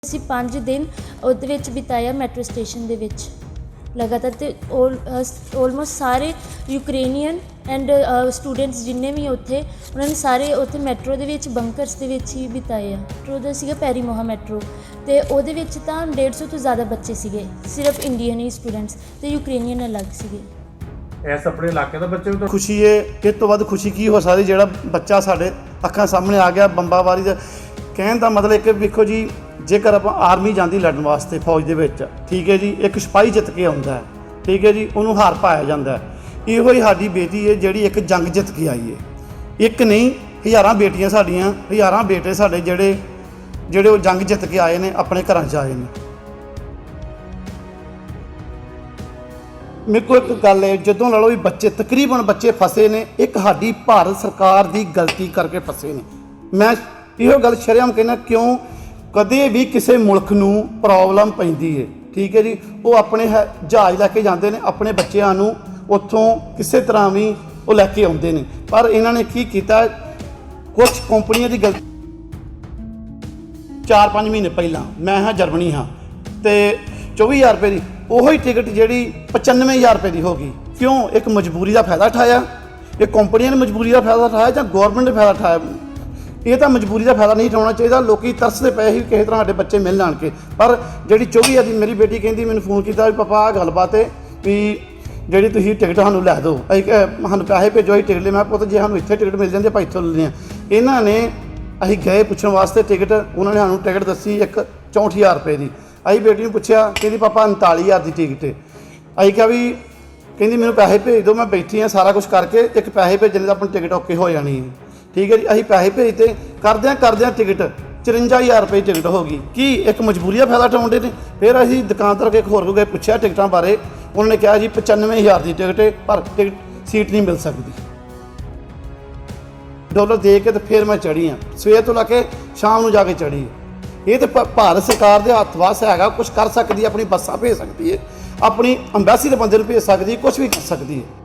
ਅਸੀਂ 5 ਦਿਨ ਉਹਦੇ ਵਿੱਚ ਬਿਤਾਇਆ ਮੈਟਰੋ ਸਟੇਸ਼ਨ ਦੇ ਵਿੱਚ ਲਗਾਤਾਰ। ਅਤੇ ਆਲਮੋਸਟ ਸਾਰੇ ਯੂਕਰੇਨੀਅਨ ਐਂਡ ਸਟੂਡੈਂਟਸ ਜਿੰਨੇ ਵੀ ਉੱਥੇ ਉਹਨਾਂ ਨੇ ਸਾਰੇ ਉੱਥੇ ਮੈਟਰੋ ਦੇ ਵਿੱਚ ਬੰਕਰਸ ਦੇ ਵਿੱਚ ਹੀ ਬਿਤਾਏ ਆ। ਮੈਟਰੋ ਦਾ ਸੀਗਾ ਪੈਰੀਮੋਹਾ ਮੈਟਰੋ, ਅਤੇ ਉਹਦੇ ਵਿੱਚ ਤਾਂ 150 ਤੋਂ ਜ਼ਿਆਦਾ ਬੱਚੇ ਸੀਗੇ, ਸਿਰਫ ਇੰਡੀਅਨ ਹੀ ਸਟੂਡੈਂਟਸ ਅਤੇ ਯੂਕਰੇਨੀਅਨ ਅਲੱਗ ਸੀਗੇ। ਇਸ ਆਪਣੇ ਇਲਾਕੇ ਦਾ ਬੱਚੇ ਵੀ ਖੁਸ਼ੀ ਹੈ, ਇਸ ਤੋਂ ਵੱਧ ਖੁਸ਼ੀ ਕੀ ਹੋ ਸਕਦੀ ਜਿਹੜਾ ਬੱਚਾ ਸਾਡੇ ਅੱਖਾਂ ਸਾਹਮਣੇ ਆ ਗਿਆ ਬੰਬਾਬਾਰੀ ਦਾ। ਕਹਿਣ ਦਾ ਮਤਲਬ ਕਿ ਵੇਖੋ ਜੀ, ਜੇਕਰ ਆਪਾਂ ਆਰਮੀ ਜਾਂਦੀ ਲੜਨ ਵਾਸਤੇ ਫੌਜ ਦੇ ਵਿੱਚ, ਠੀਕ ਹੈ ਜੀ, ਇੱਕ ਸਿਪਾਹੀ ਜਿੱਤ ਕੇ ਆਉਂਦਾ ਹੈ, ਠੀਕ ਹੈ ਜੀ, ਉਹਨੂੰ ਹਾਰ ਪਾਇਆ ਜਾਂਦਾ ਹੈ। ਇਹੋ ਹੀ ਸਾਡੀ ਬੇਟੀ ਹੈ ਜਿਹੜੀ ਇੱਕ ਜੰਗ ਜਿੱਤ ਕੇ ਆਈ ਹੈ। ਇੱਕ ਨਹੀਂ, ਹਜ਼ਾਰਾਂ ਬੇਟੀਆਂ ਸਾਡੀਆਂ, ਹਜ਼ਾਰਾਂ ਬੇਟੇ ਸਾਡੇ ਜਿਹੜੇ ਉਹ ਜੰਗ ਜਿੱਤ ਕੇ ਆਏ ਨੇ, ਆਪਣੇ ਘਰਾਂ 'ਚ ਆਏ ਨੇ। ਮੇਰੇ ਕੋਲ ਇੱਕ ਗੱਲ ਹੈ, ਜਦੋਂ ਲਾ ਲਓ ਵੀ ਬੱਚੇ ਤਕਰੀਬਨ ਬੱਚੇ ਫਸੇ ਨੇ, ਇੱਕ ਸਾਡੀ ਭਾਰਤ ਸਰਕਾਰ ਦੀ ਗਲਤੀ ਕਰਕੇ ਫਸੇ ਨੇ। ਮੈਂ ਇਹੋ ਗੱਲ ਸ਼ਰੇਆਮ ਕਹਿਣਾ, ਕਿਉਂ ਕਦੇ ਵੀ ਕਿਸੇ ਮੁਲਕ ਨੂੰ ਪ੍ਰੋਬਲਮ ਪੈਂਦੀ ਹੈ, ਠੀਕ ਹੈ ਜੀ, ਉਹ ਆਪਣੇ ਜਹਾਜ਼ ਲੈ ਕੇ ਜਾਂਦੇ ਨੇ, ਆਪਣੇ ਬੱਚਿਆਂ ਨੂੰ ਉੱਥੋਂ ਕਿਸੇ ਤਰ੍ਹਾਂ ਵੀ ਉਹ ਲੈ ਕੇ ਆਉਂਦੇ ਨੇ। ਪਰ ਇਹਨਾਂ ਨੇ ਕੀ ਕੀਤਾ, ਕੁਛ ਕੰਪਨੀਆਂ ਦੀ ਗਲਤੀ। 4-5 ਮਹੀਨੇ ਪਹਿਲਾਂ ਮੈਂ ਜਰਮਨੀ ਹਾਂ, ਅਤੇ 24,000 ਰੁਪਏ ਦੀ ਉਹੀ ਟਿਕਟ ਜਿਹੜੀ 95,000 ਰੁਪਏ ਦੀ ਹੋ ਗਈ। ਕਿਉਂ? ਇੱਕ ਮਜਬੂਰੀ ਦਾ ਫਾਇਦਾ ਉਠਾਇਆ, ਇਹ ਕੰਪਨੀਆਂ ਨੇ ਮਜਬੂਰੀ ਦਾ ਫਾਇਦਾ ਉਠਾਇਆ ਜਾਂ ਗੌਰਮੈਂਟ ਨੇ ਫਾਇਦਾ ਉਠਾਇਆ? ਇਹ ਤਾਂ ਮਜਬੂਰੀ ਦਾ ਫਾਇਦਾ ਨਹੀਂ ਉਠਾਉਣਾ ਚਾਹੀਦਾ। ਲੋਕੀ ਤਰਸਦੇ ਪਏ ਸੀ ਕਿਸੇ ਤਰ੍ਹਾਂ ਸਾਡੇ ਬੱਚੇ ਮਿਲ ਆਣ ਕੇ। ਪਰ ਜਿਹੜੀ 24,000 ਦੀ ਮੇਰੀ ਬੇਟੀ ਕਹਿੰਦੀ, ਮੈਨੂੰ ਫੋਨ ਕੀਤਾ ਵੀ ਪਾਪਾ ਆਹ ਗੱਲਬਾਤ ਹੈ ਵੀ ਜਿਹੜੀ ਤੁਸੀਂ ਟਿਕਟ ਸਾਨੂੰ ਲੈ ਦਿਓ, ਅਸੀਂ ਸਾਨੂੰ ਪੈਸੇ ਭੇਜੋ, ਅਸੀਂ ਟਿਕਟ ਲੈ। ਮੈਂ ਪੁੱਤ ਜੇ ਸਾਨੂੰ ਇੱਥੇ ਟਿਕਟ ਮਿਲ ਜਾਂਦੀ ਆਪਾਂ ਇੱਥੋਂ ਲੈਂਦੇ ਹਾਂ। ਇਹਨਾਂ ਨੇ ਅਸੀਂ ਗਏ ਪੁੱਛਣ ਵਾਸਤੇ ਟਿਕਟ, ਉਹਨਾਂ ਨੇ ਸਾਨੂੰ ਟਿਕਟ ਦੱਸੀ ਇੱਕ 64,000 ਰੁਪਏ ਦੀ। ਅਸੀਂ ਬੇਟੀ ਨੂੰ ਪੁੱਛਿਆ, ਕਹਿੰਦੀ ਪਾਪਾ 39,000 ਦੀ ਟਿਕਟ ਹੈ। ਅਸੀਂ ਕਿਹਾ ਵੀ, ਕਹਿੰਦੀ ਮੈਨੂੰ ਪੈਸੇ ਭੇਜ ਦਿਓ, ਮੈਂ ਬੈਠੀ ਹਾਂ ਸਾਰਾ ਕੁਛ ਕਰਕੇ, ਇੱਕ ਪੈਸੇ ਭੇਜਣ ਦਾ ਆਪਣੀ ਟਿਕਟ ਓਕੇ ਹੋ ਜਾਣੀ ਹੈ, ਠੀਕ ਹੈ ਜੀ। ਅਸੀਂ ਪੈਸੇ ਭੇਜਤੇ, ਕਰਦਿਆਂ ਟਿਕਟ 54,000 ਰੁਪਏ ਟਿਕਟ ਹੋ ਗਈ। ਕੀ ਇੱਕ ਮਜਬੂਰੀ ਦਾ ਫਾਇਦਾ ਉਠਾਉਂਦੇ ਨੇ? ਫਿਰ ਅਸੀਂ ਦੁਕਾਨਦਾਰ ਅੱਗੇ ਹੋਰ ਕੋ ਗਏ, ਪੁੱਛਿਆ ਟਿਕਟਾਂ ਬਾਰੇ, ਉਹਨਾਂ ਨੇ ਕਿਹਾ ਜੀ 95,000 ਦੀ ਟਿਕਟ ਹੈ, ਪਰ ਟਿਕਟ ਸੀਟ ਨਹੀਂ ਮਿਲ ਸਕਦੀ। ਡਾਲਰ ਦੇ ਕੇ ਤੇ ਫਿਰ ਮੈਂ ਚੜ੍ਹੀ ਹਾਂ, ਸਵੇਰ ਤੋਂ ਲੈ ਕੇ ਸ਼ਾਮ ਨੂੰ ਜਾ ਕੇ ਚੜ੍ਹੀ। ਇਹ ਤਾਂ ਭਾਰਤ ਸਰਕਾਰ ਦੇ ਹੱਥ ਵਾਸ ਹੈਗਾ, ਕੁਛ ਕਰ ਸਕਦੀ ਹੈ, ਆਪਣੀ ਬੱਸਾਂ ਭੇਜ ਸਕਦੀ ਹੈ, ਆਪਣੀ ਅੰਬੈਸੀ ਦੇ ਬੰਦੇ ਨੂੰ ਭੇਜ ਸਕਦੀ ਹੈ, ਕੁਛ ਵੀ ਕਰ ਸਕਦੀ ਹੈ।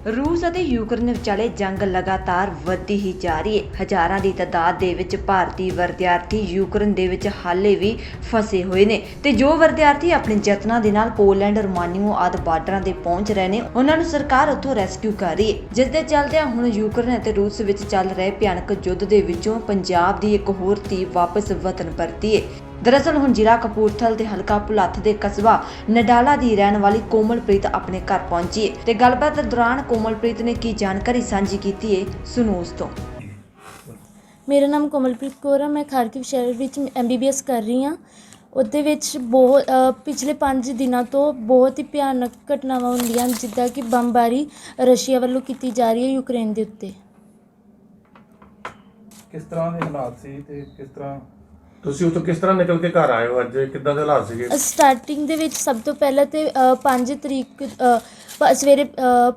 ਰੂਸ ਅਤੇ ਯੂਕਰੇਨ ਵਿਚਾਲੇ ਜੰਗ ਲਗਾਤਾਰ ਵੱਧਦੀ ਹੀ ਜਾ ਰਹੀ ਹੈ। ਹਜ਼ਾਰਾਂ ਦੀ ਤਾਦਾਦ ਦੇ ਵਿੱਚ ਭਾਰਤੀ ਵਿਦਿਆਰਥੀ ਯੂਕਰੇਨ ਦੇ ਵਿੱਚ ਹਾਲੇ ਵੀ ਫਸੇ ਹੋਏ ਨੇ, ਤੇ ਜੋ ਵਿਦਿਆਰਥੀ ਆਪਣੇ ਯਤਨਾਂ ਦੇ ਨਾਲ ਪੋਲੈਂਡ, ਰੋਮਾਨੀਆ ਆਦਿ ਬਾਰਡਰਾਂ ਤੇ ਪਹੁੰਚ ਰਹੇ ਨੇ, ਉਹਨਾਂ ਨੂੰ ਸਰਕਾਰ ਉੱਥੋਂ ਰੈਸਕਿਊ ਕਰ ਰਹੀ ਹੈ। ਜਿਸ ਦੇ ਚੱਲਦਿਆਂ ਹੁਣ ਯੂਕਰੇਨ ਅਤੇ ਰੂਸ ਵਿੱਚ ਚੱਲ ਰਹੇ ਭਿਆਨਕ ਯੁੱਧ ਦੇ ਵਿੱਚੋਂ ਪੰਜਾਬ ਦੀ ਇੱਕ ਹੋਰ ਧੀ ਵਾਪਸ ਵਤਨ ਪਰਤੀ ਹੈ। ਦਰਅਸਲ ਹੁਣ ਜ਼ਿਲ੍ਹਾ ਕਪੂਰਥਲਾ ਦੇ ਹਲਕਾ ਭੁਲੱਥ ਦੇ ਕਸਬਾ ਨਡਾਲਾ ਦੀ ਰਹਿਣ ਵਾਲੀ ਕੋਮਲਪ੍ਰੀਤ ਆਪਣੇ ਘਰ ਪਹੁੰਚੀ ਹੈ, ਤੇ ਗੱਲਬਾਤ ਦੌਰਾਨ ਕੋਮਲਪ੍ਰੀਤ ਨੇ ਕੀ ਜਾਣਕਾਰੀ ਸਾਂਝੀ ਕੀਤੀ ਹੈ, ਸੁਣੋ ਉਸ ਤੋਂ। ਮੇਰਾ ਨਾਮ ਕੋਮਲਪ੍ਰੀਤ ਕੌਰ ਆ। ਮੈਂ ਖਾਰਕਿਵ ਸ਼ਹਿਰ ਵਿੱਚ MBBS ਕਰ ਰਹੀ ਹਾਂ। ਉਹਦੇ ਵਿੱਚ ਬਹੁਤ ਪਿਛਲੇ 5 ਦਿਨਾਂ ਤੋਂ ਬਹੁਤ ਹੀ ਭਿਆਨਕ ਘਟਨਾਵਾਂ ਹੁੰਦੀਆਂ ਹਨ, ਜਿੱਦਾਂ ਕਿ ਬੰਬਾਰੀ ਰਸ਼ੀਆ ਵੱਲੋਂ ਕੀਤੀ ਜਾ ਰਹੀ ਹੈ ਯੂਕਰੇਨ ਦੇ ਉੱਤੇ। ਕਿਸ ਤਰ੍ਹਾਂ ਦੇ ਹਾਲਾਤ ਸੀ ਤੇ ਕਿਸ ਤਰ੍ਹਾਂ ਤੁਸੀਂ ਉੱਥੋਂ ਕਿਸ ਤਰ੍ਹਾਂ ਨਿਕਲ ਕੇ ਘਰ ਆਏ ਹੋ? ਅੱਜ ਕਿੱਦਾਂ ਦੇ ਹਾਲਾਤ ਸੀਗੇ? ਸਟਾਰਟਿੰਗ ਦੇ ਵਿੱਚ ਸਭ ਤੋਂ ਪਹਿਲਾਂ ਤਾਂ 5 ਤਰੀਕ ਸਵੇਰੇ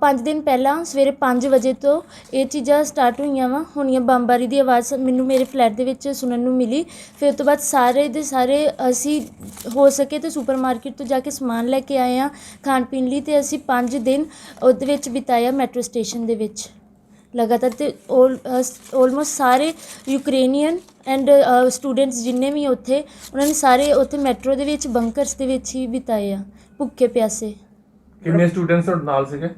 5 ਦਿਨ ਪਹਿਲਾਂ ਸਵੇਰੇ 5 ਵਜੇ ਤੋਂ ਇਹ ਚੀਜ਼ਾਂ ਸਟਾਰਟ ਹੋਈਆਂ ਬੰਬਾਰੀ ਦੀ ਆਵਾਜ਼ ਮੈਨੂੰ ਮੇਰੇ ਫਲੈਟ ਦੇ ਵਿੱਚ ਸੁਣਨ ਨੂੰ ਮਿਲੀ। ਫਿਰ ਉਸ ਤੋਂ ਬਾਅਦ ਸਾਰੇ ਦੇ ਸਾਰੇ ਅਸੀਂ ਹੋ ਸਕੇ ਤਾਂ ਸੁਪਰ ਮਾਰਕੀਟ ਤੋਂ ਜਾ ਕੇ ਸਮਾਨ ਲੈ ਕੇ ਆਏ ਹਾਂ ਖਾਣ ਪੀਣ ਲਈ, ਅਤੇ ਅਸੀਂ 5 ਦਿਨ ਉਹਦੇ ਵਿੱਚ ਬਿਤਾਇਆ ਮੈਟਰੋ ਸਟੇਸ਼ਨ ਦੇ ਵਿੱਚ ਲਗਾਤਾਰ। ਅਤੇ ਆਲਮੋਸਟ ਸਾਰੇ ਯੂਕਰੇਨੀਅਨ ਐਂਡ ਸਟੂਡੈਂਟਸ ਜਿੰਨੇ ਵੀ ਉੱਥੇ ਉਹਨਾਂ ਨੇ ਸਾਰੇ ਉੱਥੇ ਮੈਟਰੋ ਦੇ ਵਿੱਚ ਬੰਕਰਸ ਦੇ ਵਿੱਚ ਹੀ ਬਿਤਾਏ ਆ, ਭੁੱਖੇ ਪਿਆਸੇ। ਕਿੰਨੇ ਸਟੂਡੈਂਟਸ ਤੁਹਾਡੇ ਨਾਲ ਸੀਗੇ?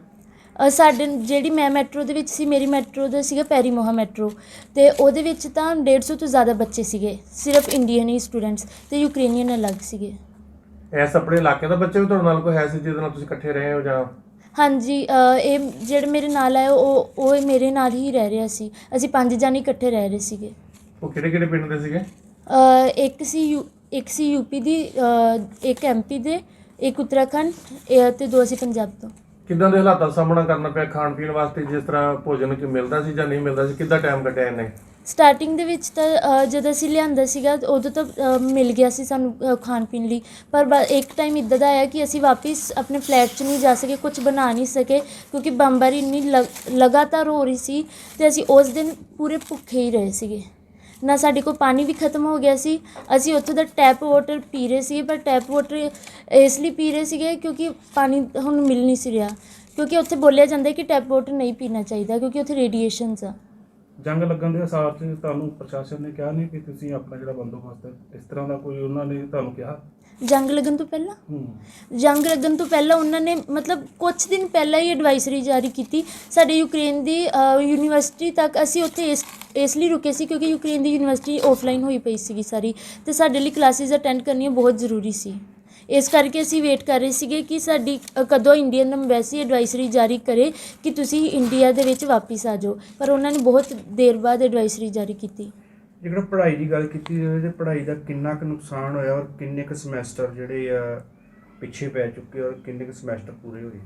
ਸਾਡੇ ਜਿਹੜੀ ਮੈਂ ਮੈਟਰੋ ਦੇ ਵਿੱਚ ਸੀ, ਮੇਰੀ ਮੈਟਰੋ ਦਾ ਸੀਗਾ ਪੈਰੀਮੋਹਾ ਮੈਟਰੋ, ਅਤੇ ਉਹਦੇ ਵਿੱਚ ਤਾਂ 150 ਤੋਂ ਜ਼ਿਆਦਾ ਬੱਚੇ ਸੀਗੇ, ਸਿਰਫ ਇੰਡੀਅਨ ਹੀ ਸਟੂਡੈਂਟਸ ਅਤੇ ਯੂਕਰੇਨੀਅਨ ਅਲੱਗ ਸੀਗੇ। ਇਸ ਆਪਣੇ ਇਲਾਕੇ ਦਾ ਬੱਚੇ ਵੀ ਤੁਹਾਡੇ ਨਾਲ ਕੋਈ ਹੈ ਸੀ ਜਿਹਦੇ ਨਾਲ ਤੁਸੀਂ ਇਕੱਠੇ ਰਹੇ ਹੋ ਜਾਂ? ਹਾਂਜੀ, ਇਹ ਜਿਹੜੇ ਮੇਰੇ ਨਾਲ ਆਏ ਉਹ ਮੇਰੇ ਨਾਲ ਹੀ ਰਹਿ ਰਿਹਾ ਸੀ। ਅਸੀਂ 5 ਜਾਣੇ ਇਕੱਠੇ ਰਹਿ ਰਹੇ ਸੀਗੇ। ਉਹ ਕਿਹੜੇ ਪਿੰਡ ਦੇ ਸੀਗੇ? ਇੱਕ ਸੀ ਯੂਪੀ ਦੀ, ਇੱਕ MP ਦੇ, ਇੱਕ ਉੱਤਰਾਖੰਡ, ਅਤੇ 2 ਅਸੀਂ ਪੰਜਾਬ ਤੋਂ। ਕਿੱਦਾਂ ਦੇ ਹਾਲਾਤਾਂ ਦਾ ਸਾਹਮਣਾ ਕਰਨਾ ਪਿਆ ਖਾਣ ਪੀਣ ਵਾਸਤੇ? ਜਿਸ ਤਰ੍ਹਾਂ ਭੋਜਨ ਕਿ ਮਿਲਦਾ ਸੀ ਜਾਂ ਨਹੀਂ ਮਿਲਦਾ ਸੀ, ਕਿੱਦਾਂ ਟਾਈਮ ਕੱਢਿਆ ਇਹਨੇ? ਸਟਾਰਟਿੰਗ ਦੇ ਵਿੱਚ ਤਾਂ ਜਦੋਂ ਅਸੀਂ ਲਿਆਂਦਾ ਸੀਗਾ ਉਦੋਂ ਤਾਂ ਮਿਲ ਗਿਆ ਸੀ ਸਾਨੂੰ ਖਾਣ ਪੀਣ ਲਈ, ਪਰ ਇੱਕ ਟਾਈਮ ਇੱਦਾਂ ਦਾ ਆਇਆ ਕਿ ਅਸੀਂ ਵਾਪਸ ਆਪਣੇ ਫਲੈਟ 'ਚ ਨਹੀਂ ਜਾ ਸਕੇ, ਕੁਝ ਬਣਾ ਨਹੀਂ ਸਕੇ, ਕਿਉਂਕਿ ਬੰਬਾਰੀ ਇੰਨੀ ਲਗਾਤਾਰ ਹੋ ਰਹੀ ਸੀ, ਅਤੇ ਅਸੀਂ ਉਸ ਦਿਨ ਪੂਰੇ ਭੁੱਖੇ ਹੀ ਰਹੇ ਸੀਗੇ। ਨਾ ਸਾਡੇ ਕੋਲ ਪਾਣੀ ਵੀ ਖਤਮ ਹੋ ਗਿਆ ਸੀ। ਅਸੀਂ ਉੱਥੋਂ ਦਾ ਟੈਪ ਵਾਟਰ ਪੀ ਰਹੇ ਸੀ, ਪਰ ਟੈਪ ਵਾਟਰ ਇਸ ਲਈ ਪੀ ਰਹੇ ਸੀਗੇ ਕਿਉਂਕਿ ਪਾਣੀ ਹੁਣ ਮਿਲ ਨਹੀਂ ਸੀ ਰਿਹਾ, ਕਿਉਂਕਿ ਉੱਥੇ ਬੋਲਿਆ ਜਾਂਦਾ ਕਿ ਟੈਪ ਵਾਟਰ ਨਹੀਂ ਪੀਣਾ ਚਾਹੀਦਾ ਕਿਉਂਕਿ ਉੱਥੇ ਰੇਡੀਏਸ਼ਨਸ ਆ। ਜੰਗ ਲੱਗਣ ਦੇ ਅਸਾਰ 'ਚ ਤੁਹਾਨੂੰ ਪ੍ਰਸ਼ਾਸਨ ਨੇ ਕਿਹਾ ਨਹੀਂ ਕਿ ਤੁਸੀਂ ਆਪਣਾ ਜਿਹੜਾ ਬੰਦੋਬਸਤ ਹੈ ਇਸ ਤਰ੍ਹਾਂ ਦਾ ਕੋਈ ਉਹਨਾਂ ਨੇ ਤੁਹਾਨੂੰ ਕਿਹਾ? ਜੰਗ ਲੱਗਣ ਤੋਂ ਪਹਿਲਾਂ ਉਹਨਾਂ ਨੇ ਮਤਲਬ ਕੁਝ ਦਿਨ ਪਹਿਲਾਂ ਹੀ ਐਡਵਾਈਜ਼ਰੀ ਜਾਰੀ ਕੀਤੀ ਸਾਡੇ ਯੂਕਰੇਨ ਦੀ ਯੂਨੀਵਰਸਿਟੀ ਤੱਕ। ਅਸੀਂ ਉੱਥੇ ਇਸ ਲਈ ਰੁਕੇ ਸੀ ਕਿਉਂਕਿ ਯੂਕਰੇਨ ਦੀ ਯੂਨੀਵਰਸਿਟੀ ਆਫਲਾਈਨ ਹੋਈ ਪਈ ਸੀਗੀ ਸਾਰੀ, ਅਤੇ ਸਾਡੇ ਲਈ ਕਲਾਸਿਸ ਅਟੈਂਡ ਕਰਨੀਆਂ ਬਹੁਤ ਜ਼ਰੂਰੀ ਸੀ। ਇਸ ਕਰਕੇ ਅਸੀਂ ਵੇਟ ਕਰ ਰਹੇ ਸੀਗੇ ਕਿ ਸਾਡੀ ਕਦੋਂ ਇੰਡੀਅਨ ਐਮਬੈਸੀ ਐਡਵਾਈਜ਼ਰੀ ਜਾਰੀ ਕਰੇ ਕਿ ਤੁਸੀਂ ਇੰਡੀਆ ਦੇ ਵਿੱਚ ਵਾਪਸ ਆ ਜਾਓ, ਪਰ ਉਹਨਾਂ ਨੇ ਬਹੁਤ ਦੇਰ ਬਾਅਦ ਐਡਵਾਈਜ਼ਰੀ ਜਾਰੀ ਕੀਤੀ। ਜੇਕਰ ਪੜ੍ਹਾਈ ਦੀ ਗੱਲ ਕੀਤੀ ਜਾਵੇ ਤਾਂ ਪੜ੍ਹਾਈ ਦਾ ਕਿੰਨਾ ਕੁ ਨੁਕਸਾਨ ਹੋਇਆ ਔਰ ਕਿੰਨੇ ਕੁ ਸਮੈਸਟਰ ਜਿਹੜੇ ਆ ਪਿੱਛੇ ਪੈ ਚੁੱਕੇ ਔਰ ਕਿੰਨੇ ਕੁ ਸਮੈਸਟਰ ਪੂਰੇ ਹੋਏ?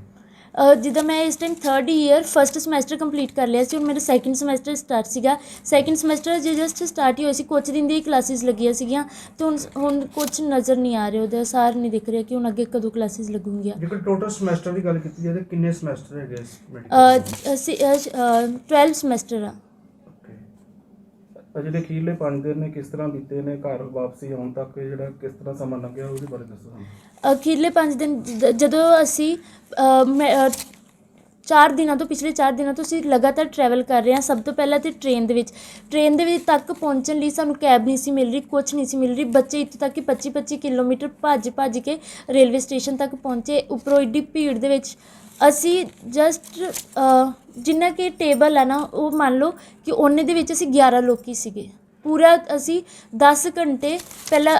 ਜਿੱਦਾਂ ਮੈਂ ਇਸ time 3rd year first semester complete ਕਰ ਲਿਆ ਸੀ, ਹੁਣ ਮੇਰਾ 2nd ਸਮੈਸਟਰ ਸਟਾਰਟ ਸੀਗਾ। 2nd ਸਮੈਸਟਰ ਜੇ ਜਸਟ ਸਟਾਰਟ ਹੀ ਹੋਇਆ ਸੀ, ਕੁਛ ਦਿਨ ਦੀ ਕਲਾਸਿਸ ਲੱਗੀਆਂ ਸੀਗੀਆਂ ਅਤੇ ਹੁਣ ਕੁਛ ਨਜ਼ਰ ਨਹੀਂ ਆ ਰਿਹਾ, ਉਹਦਾ ਅਸਾਰ ਨਹੀਂ ਦਿਖ ਰਿਹਾ ਕਿ ਹੁਣ ਅੱਗੇ ਕਦੋਂ ਕਲਾਸਿਸ ਲੱਗੂਗੀਆਂ। ਜੇਕਰ ਟੋਟਲ ਸਮੈਸਟਰ ਦੀ ਗੱਲ ਕੀਤੀ ਜਾਵੇ ਤਾਂ ਕਿੰਨੇ ਸਮੈਸਟਰ ਹੈਗੇ ਇਸ ਮੈਡੀਕਲ? ਅਸੀਂ 12 ਸਮੈਸਟਰ ਆ। ਜਿਹੜੇ ਅਖੀਰਲੇ 5 ਦਿਨ ਨੇ ਕਿਸ ਤਰ੍ਹਾਂ ਬੀਤੇ ਨੇ ਘਰ ਵਾਪਸੀ ਆਉਣ ਤੱਕ, ਜਿਹੜਾ ਕਿਸ ਤਰ੍ਹਾਂ ਸਮਾਂ ਲੰਘਿਆ ਉਹਦੇ ਬਾਰੇ ਦੱਸੋ ਸਾਨੂੰ। ਅਖੀਰਲੇ 5 ਦਿਨ ਜਦੋਂ ਅਸੀਂ 4 ਦਿਨਾਂ ਤੋਂ ਪਿਛਲੇ 4 ਦਿਨਾਂ ਤੋਂ ਅਸੀਂ ਲਗਾਤਾਰ ਟਰੈਵਲ ਕਰ ਰਹੇ ਹਾਂ। ਸਭ ਤੋਂ ਪਹਿਲਾਂ ਤਾਂ ਟ੍ਰੇਨ ਦੇ ਵਿੱਚ ਤੱਕ ਪਹੁੰਚਣ ਲਈ ਸਾਨੂੰ ਕੈਬ ਨਹੀਂ ਸੀ ਮਿਲ ਰਹੀ, ਕੁਛ ਨਹੀਂ ਸੀ ਮਿਲ ਰਹੀ। ਬੱਚੇ ਇੱਥੋਂ ਤੱਕ ਕਿ 25-25 ਕਿਲੋਮੀਟਰ ਭੱਜ ਕੇ ਰੇਲਵੇ ਸਟੇਸ਼ਨ ਤੱਕ ਪਹੁੰਚੇ, ਉੱਪਰੋਂ ਐਡੀ ਭੀੜ ਦੇ ਵਿੱਚ। ਅਸੀਂ ਜਸਟ ਜਿੰਨਾ ਕਿ ਟੇਬਲ ਹੈ ਨਾ, ਉਹ ਮੰਨ ਲਓ ਕਿ ਉਹਨੇ ਦੇ ਵਿੱਚ ਅਸੀਂ 11 ਲੋਕੀ ਸੀਗੇ। ਪੂਰਾ ਅਸੀਂ 10 ਘੰਟੇ ਪਹਿਲਾਂ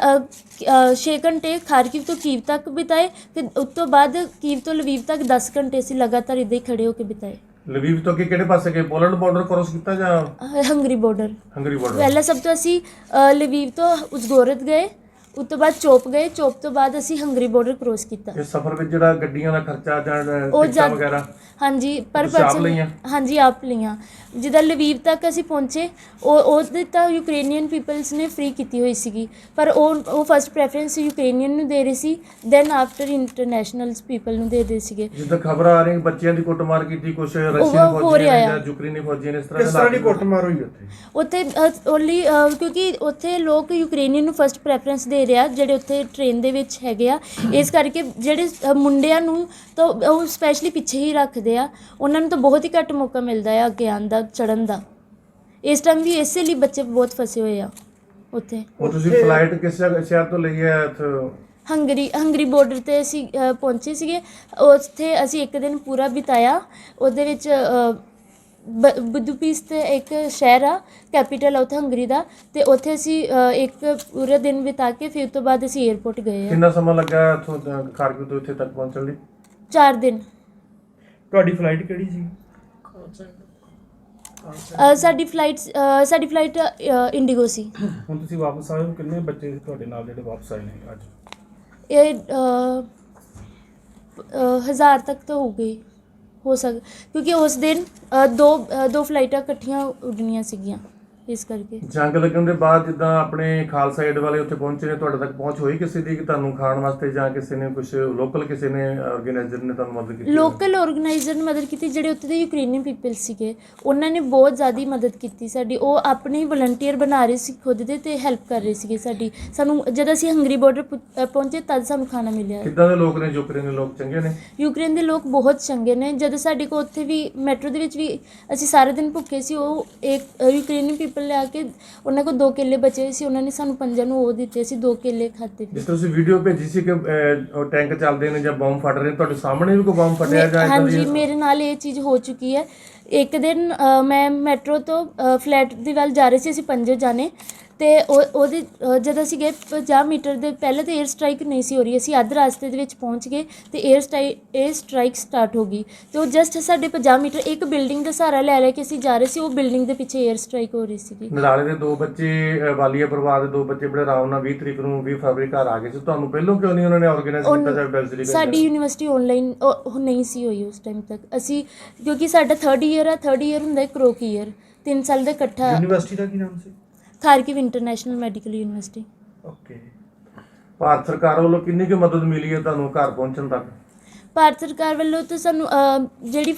6 ਘੰਟੇ ਖਾਰਕਿਵ ਤੋਂ ਕੀਵ ਤੱਕ ਬਿਤਾਏ, ਫਿਰ ਉਸ ਤੋਂ ਬਾਅਦ ਕੀਵ ਤੋਂ ਲਵੀਵ ਤੱਕ 10 ਘੰਟੇ ਅਸੀਂ ਲਗਾਤਾਰ ਇੱਦਾਂ ਹੀ ਖੜੇ ਹੋ ਕੇ ਬਿਤਾਏ। ਲਵੀਵ ਤੋਂ ਕਿਹੜੇ ਪਾਸੇ ਗਏ? ਪੋਲੈਂਡ ਬਾਰਡਰ ਕ੍ਰੋਸ ਕੀਤਾ ਜਾਂ ਹੰਗਰੀ ਬਾਰਡਰ? Hungary border. ਪਹਿਲਾਂ ਸਭ ਤੋਂ ਅਸੀਂ ਲਵੀਵ ਤੋਂ ਉਜ਼ਗੋਰਦ ਗਏ, ਉਸ ਤੋਂ ਬਾਅਦ ਚੋਪ ਗਏ, ਚੋਪ ਤੋਂ ਬਾਅਦ ਅਸੀਂ ਹੰਗਰੀ ਬਾਰਡਰ ਕ੍ਰੋਸ ਕੀਤਾ। ਇਸ ਸਫ਼ਰ ਵਿੱਚ ਜਿਹੜਾ ਗੱਡੀਆਂ ਦਾ ਖਰਚਾ ਜਾਂ ਉਹ ਟਿਕਟਾਂ ਵਗੈਰਾ? ਹਾਂਜੀ, ਪਰ ਤੁਸੀਂ ਆਪ ਪਰਸਨ ਲਈਆਂ? ਹਾਂਜੀ, ਆਪ ਲਈਆਂ। ਜਿੱਦਾਂ ਲਵੀਵ ਤੱਕ ਅਸੀਂ ਪਹੁੰਚੇ, ਉਹਦੇ ਤਾਂ ਯੂਕਰੇਨੀਅਨ ਪੀਪਲਸ ਨੇ ਫ੍ਰੀ ਕੀਤੀ ਹੋਈ ਸੀਗੀ, ਪਰ ਉਹ ਫਸਟ ਪ੍ਰੈਫਰੈਂਸ ਯੂਕਰੇਨੀਅਨ ਨੂੰ ਦੇ ਰਹੇ ਸੀ, ਦੈਨ ਆਫਟਰ ਇੰਟਰਨੈਸ਼ਨਲ ਪੀਪਲ ਨੂੰ ਦੇ ਰਹੇ ਸੀਗੇ। ਜਿੱਦਾਂ ਖਬਰਾਂ ਆ ਰਹੀਆਂ ਬੱਚਿਆਂ ਦੀ ਕੁੱਟਮਾਰ ਕੀਤੀ, ਕੁਛ ਹੋ ਰਸ਼ੀਅਨ ਰਿਹਾ ਫੌਜੀਆਂ ਆ। ਨੇ ਜਾਂ ਯੂਕਰੇਨੀ ਫੌਜੀਆਂ ਨੇ, ਇਸ ਕਿਸ ਤਰ੍ਹਾਂ ਦੀ ਕੁੱਟਮਾਰ ਹੋਈ ਉੱਥੇ? ਓਨਲੀ ਕਿਉਂਕਿ ਉੱਥੇ ਲੋਕ ਯੂਕਰੇਨੀਅਨ ਨੂੰ ਫਸਟ ਪ੍ਰੈਫਰੈਂਸ ਦੇ ਰਿਹਾ, ਜਿਹੜੇ ਉੱਥੇ ਟ੍ਰੇਨ ਦੇ ਵਿੱਚ ਹੈਗੇ ਆ। ਇਸ ਕਰਕੇ ਜਿਹੜੇ ਮੁੰਡਿਆਂ ਨੂੰ ਤਾਂ ਉਹ ਸਪੈਸ਼ਲੀ ਪਿੱਛੇ ਹੀ ਰੱਖਦੇ ਆ, ਉਹਨਾਂ ਨੂੰ ਤਾਂ ਬਹੁਤ ਹੀ ਘੱਟ ਮੌਕਾ ਮਿਲਦਾ ਆ ਅੱਗੇ ਆਉਣ ਦਾ, ਚੜ੍ਹਨ ਦਾ। ਇਸ ਟਾਈਮ ਵੀ ਇਸੇ ਲਈ ਬੱਚੇ ਬਹੁਤ ਫਸੇ ਹੋਏ ਆ ਉੱਥੇ। ਉਹ ਤੁਸੀਂ ਫਲਾਈਟ ਕਿਸ ਸ਼ਹਿਰ ਤੋਂ ਲਈ ਹੈ ਇੱਥੋਂ? ਹੰਗਰੀ ਬਾਰਡਰ 'ਤੇ ਅਸੀਂ ਪਹੁੰਚੇ ਸੀਗੇ। ਉੱਥੇ ਅਸੀਂ ਇੱਕ ਦਿਨ ਪੂਰਾ ਬਿਤਾਇਆ। ਉਹਦੇ ਵਿੱਚ ਬੁਦਾਪੇਸਟ ਇੱਕ ਸ਼ਹਿਰ ਆ, ਕੈਪੀਟਲ ਆ ਉੱਥੇ ਹੰਗਰੀ ਦਾ, ਅਤੇ ਉੱਥੇ ਅਸੀਂ ਇੱਕ ਪੂਰਾ ਦਿਨ ਬਿਤਾ ਕੇ ਫਿਰ ਤੋਂ ਬਾਅਦ ਅਸੀਂ ਏਅਰਪੋਰਟ ਗਏ ਆ। ਕਿੰਨਾ ਸਮਾਂ ਲੱਗਾ ਇੱਥੋਂ ਖਾਰਕਿਵ ਤੋਂ ਇੱਥੇ ਤੱਕ ਪਹੁੰਚਣ ਲਈ? 4 ਦਿਨ। ਤੁਹਾਡੀ ਫਲਾਈਟ ਕਿਹੜੀ ਸੀ? ਸਾਡੀ ਫਲਾਈਟ ਇੰਡੀਗੋ ਸੀ। ਹੁਣ ਤੁਸੀਂ ਵਾਪਸ ਆਏ ਹੋ, ਕਿੰਨੇ ਬੱਚੇ ਤੁਹਾਡੇ ਨਾਲ ਜਿਹੜੇ ਵਾਪਸ ਆਏ ਨੇ ਅੱਜ? ਇਹ 1000 ਤੱਕ ਤਾਂ ਹੋ ਕਿਉਂਕਿ ਉਸ ਦਿਨ ਦੋ ਫਲਾਈਟਾਂ ਇਕੱਠੀਆਂ ਉੱਡਣੀਆਂ ਸੀਗੀਆਂ, ਇਸ ਕਰਕੇ। ਜੰਗ ਲੱਗਣ ਦੇ ਬਾਅਦ ਜਿੱਦਾਂ ਆਪਣੇ ਖਾਲਸਾ ਏਡ ਵਾਲੇ ਉੱਥੇ ਪਹੁੰਚੇ ਨੇ, ਤੁਹਾਡੇ ਤੱਕ ਪਹੁੰਚ ਹੋਈ ਕਿਸੇ ਦੀ ਕਿ ਤੁਹਾਨੂੰ ਖਾਣ ਵਾਸਤੇ, ਜਾਂ ਕਿਸੇ ਨੇ ਕੁਝ ਲੋਕਲ ਕਿਸੇ ਨੇ ਆਰਗੇਨਾਈਜ਼ਰ ਨੇ ਤੁਹਾਨੂੰ ਮਦਦ ਕੀਤੀ? ਲੋਕਲ ਆਰਗੇਨਾਈਜ਼ਰ ਨੇ ਮਦਦ ਕੀਤੀ, ਜਿਹੜੇ ਉੱਥੇ ਦੇ ਯੂਕਰੇਨੀਅਨ ਪੀਪਲ ਸੀਗੇ, ਉਹਨਾਂ ਨੇ ਬਹੁਤ ਜ਼ਿਆਦਾ ਮਦਦ ਕੀਤੀ ਸਾਡੀ। ਉਹ ਆਪਣੇ ਵਲੰਟੀਅਰ ਬਣਾ ਰਹੇ ਸੀ ਖੁਦ ਦੇ, ਅਤੇ ਹੈਲਪ ਕਰ ਰਹੇ ਸੀਗੇ ਸਾਡੀ। ਸਾਨੂੰ ਜਦ ਅਸੀਂ ਹੰਗਰੀ ਬਾਰਡਰ ਪਹੁੰਚੇ ਤਦ ਸਾਨੂੰ ਖਾਣਾ ਮਿਲਿਆ। ਕਿੱਦਾਂ ਦੇ ਲੋਕ ਨੇ ਯੂਕਰੇਨੀ ਲੋਕ? ਚੰਗੇ ਨੇ? ਯੂਕਰੇਨ ਦੇ ਲੋਕ ਬਹੁਤ ਚੰਗੇ ਨੇ। ਜਦੋਂ ਸਾਡੇ ਕੋਲ ਉੱਥੇ ਵੀ ਮੈਟਰੋ ਦੇ ਵਿੱਚ ਵੀ ਅਸੀਂ ਸਾਰਾ ਦਿਨ ਭੁੱਖੇ ਸੀ, ਉਹ ਇੱਕ ਯੂਕਰੇਨੀਅਨ ਪੀਪਲ ਲਿਆ ਕੇ, ਉਹਨਾਂ ਕੋਲ 2 ਕੇਲੇ ਬਚੇ ਸੀ, ਉਹਨਾਂ ਨੇ ਸਾਨੂੰ 5 ਨੂੰ ਉਹ ਦਿੱਤੇ ਸੀ, 2 ਕੇਲੇ ਖਾਤੇ। ਜਿਸ ਤਰ੍ਹਾਂ ਤੁਸੀਂ ਵੀਡੀਓ ਭੇਜੀ ਸੀ ਕਿ ਟੈਂਕ ਚੱਲਦੇ ਨੇ ਜਾਂ ਬੰਬ ਫਟ ਰਹੇ, ਤੁਹਾਡੇ ਸਾਹਮਣੇ ਵੀ ਕੋਈ ਬੰਬ ਫਟਿਆ ਜਾਂ? ਹਾਂਜੀ, ਮੇਰੇ ਨਾਲ ਇਹ ਚੀਜ਼ ਹੋ ਚੁੱਕੀ ਹੈ। ਇੱਕ ਦਿਨ ਮੈਂ ਮੈਟਰੋ ਤੋਂ ਫਲੈਟ ਦੇ ਵੱਲ ਜਾ ਰਹੇ ਸੀ, ਅਸੀਂ 5 ਜਾਣੇ, ਅਤੇ ਉਹਦੇ ਜਦੋਂ ਅਸੀਂ ਗਏ 50 ਮੀਟਰ ਦੇ ਪਹਿਲਾਂ ਤਾਂ ਏਅਰ ਸਟਰਾਈਕ ਨਹੀਂ ਸੀ ਹੋ ਰਹੀ। ਅਸੀਂ ਅੱਧ ਰਸਤੇ ਦੇ ਵਿੱਚ ਪਹੁੰਚ ਗਏ ਅਤੇ ਏਅਰ ਸਟਰਾਈਕ ਸਟਾਰਟ ਹੋ ਗਈ, ਅਤੇ ਉਹ ਜਸਟ ਸਾਡੇ 50 ਮੀਟਰ ਇੱਕ ਬਿਲਡਿੰਗ ਦਾ ਸਹਾਰਾ ਲੈ ਕੇ ਅਸੀਂ ਜਾ ਰਹੇ ਸੀ, ਉਹ ਬਿਲਡਿੰਗ ਦੇ ਪਿੱਛੇ ਏਅਰ ਸਟਰਾਈਕ ਹੋ ਰਹੀ ਸੀਗੀ। ਨਡਾਲੇ ਦੇ 2 ਬੱਚੇ, ਵਾਲੀਆ ਪਰਿਵਾਰ ਦੇ 2 ਬੱਚੇ ਬੜੇ ਆਰਾਮ ਨਾਲ 20 ਤਰੀਕ ਨੂੰ 20 ਫਰਵਰੀ ਘਰ ਆ ਗਏ ਸੀ। ਤੁਹਾਨੂੰ ਪਹਿਲਾਂ ਕਿਉਂ ਨਹੀਂ ਉਹਨਾਂ ਨੇ ਆਰਗੇਨਾਈਜ਼ ਕੀਤਾ ਜਾਂ ਬੈਲਜ਼ਰੀ? ਸਾਡੀ ਯੂਨੀਵਰਸਿਟੀ ਆਨਲਾਈਨ ਨਹੀਂ ਸੀ ਹੋਈ ਉਸ ਟਾਈਮ ਤੱਕ। ਅਸੀਂ ਕਿਉਂਕਿ ਸਾਡਾ 3rd ਈਅਰ ਆ, 3rd ਈਅਰ ਹੁੰਦਾ ਕਰੋਕ ਈਅਰ, 3 ਸਾਲ ਦਾ ਇਕੱਠਾ। ਯੂਨੀਵਰਸਿਟੀ ਦਾ ਕੀ ਨਾਮ ਸੀ? Kharkiv international medical university. Okay. Bharat ਸਰਕਾਰ ਵੱਲੋਂ ਕਿੰਨੀ ਕੁ ਮਦਦ ਮਿਲੀ ਹੈ ਤੁਹਾਨੂੰ ਘਰ ਪਹੁੰਚਣ ਤੱਕ? ਭਾਰਤ ਸਰਕਾਰ ਵੱਲੋਂ ਤਾਂ ਸਾਨੂੰ ਜਿਹੜੀ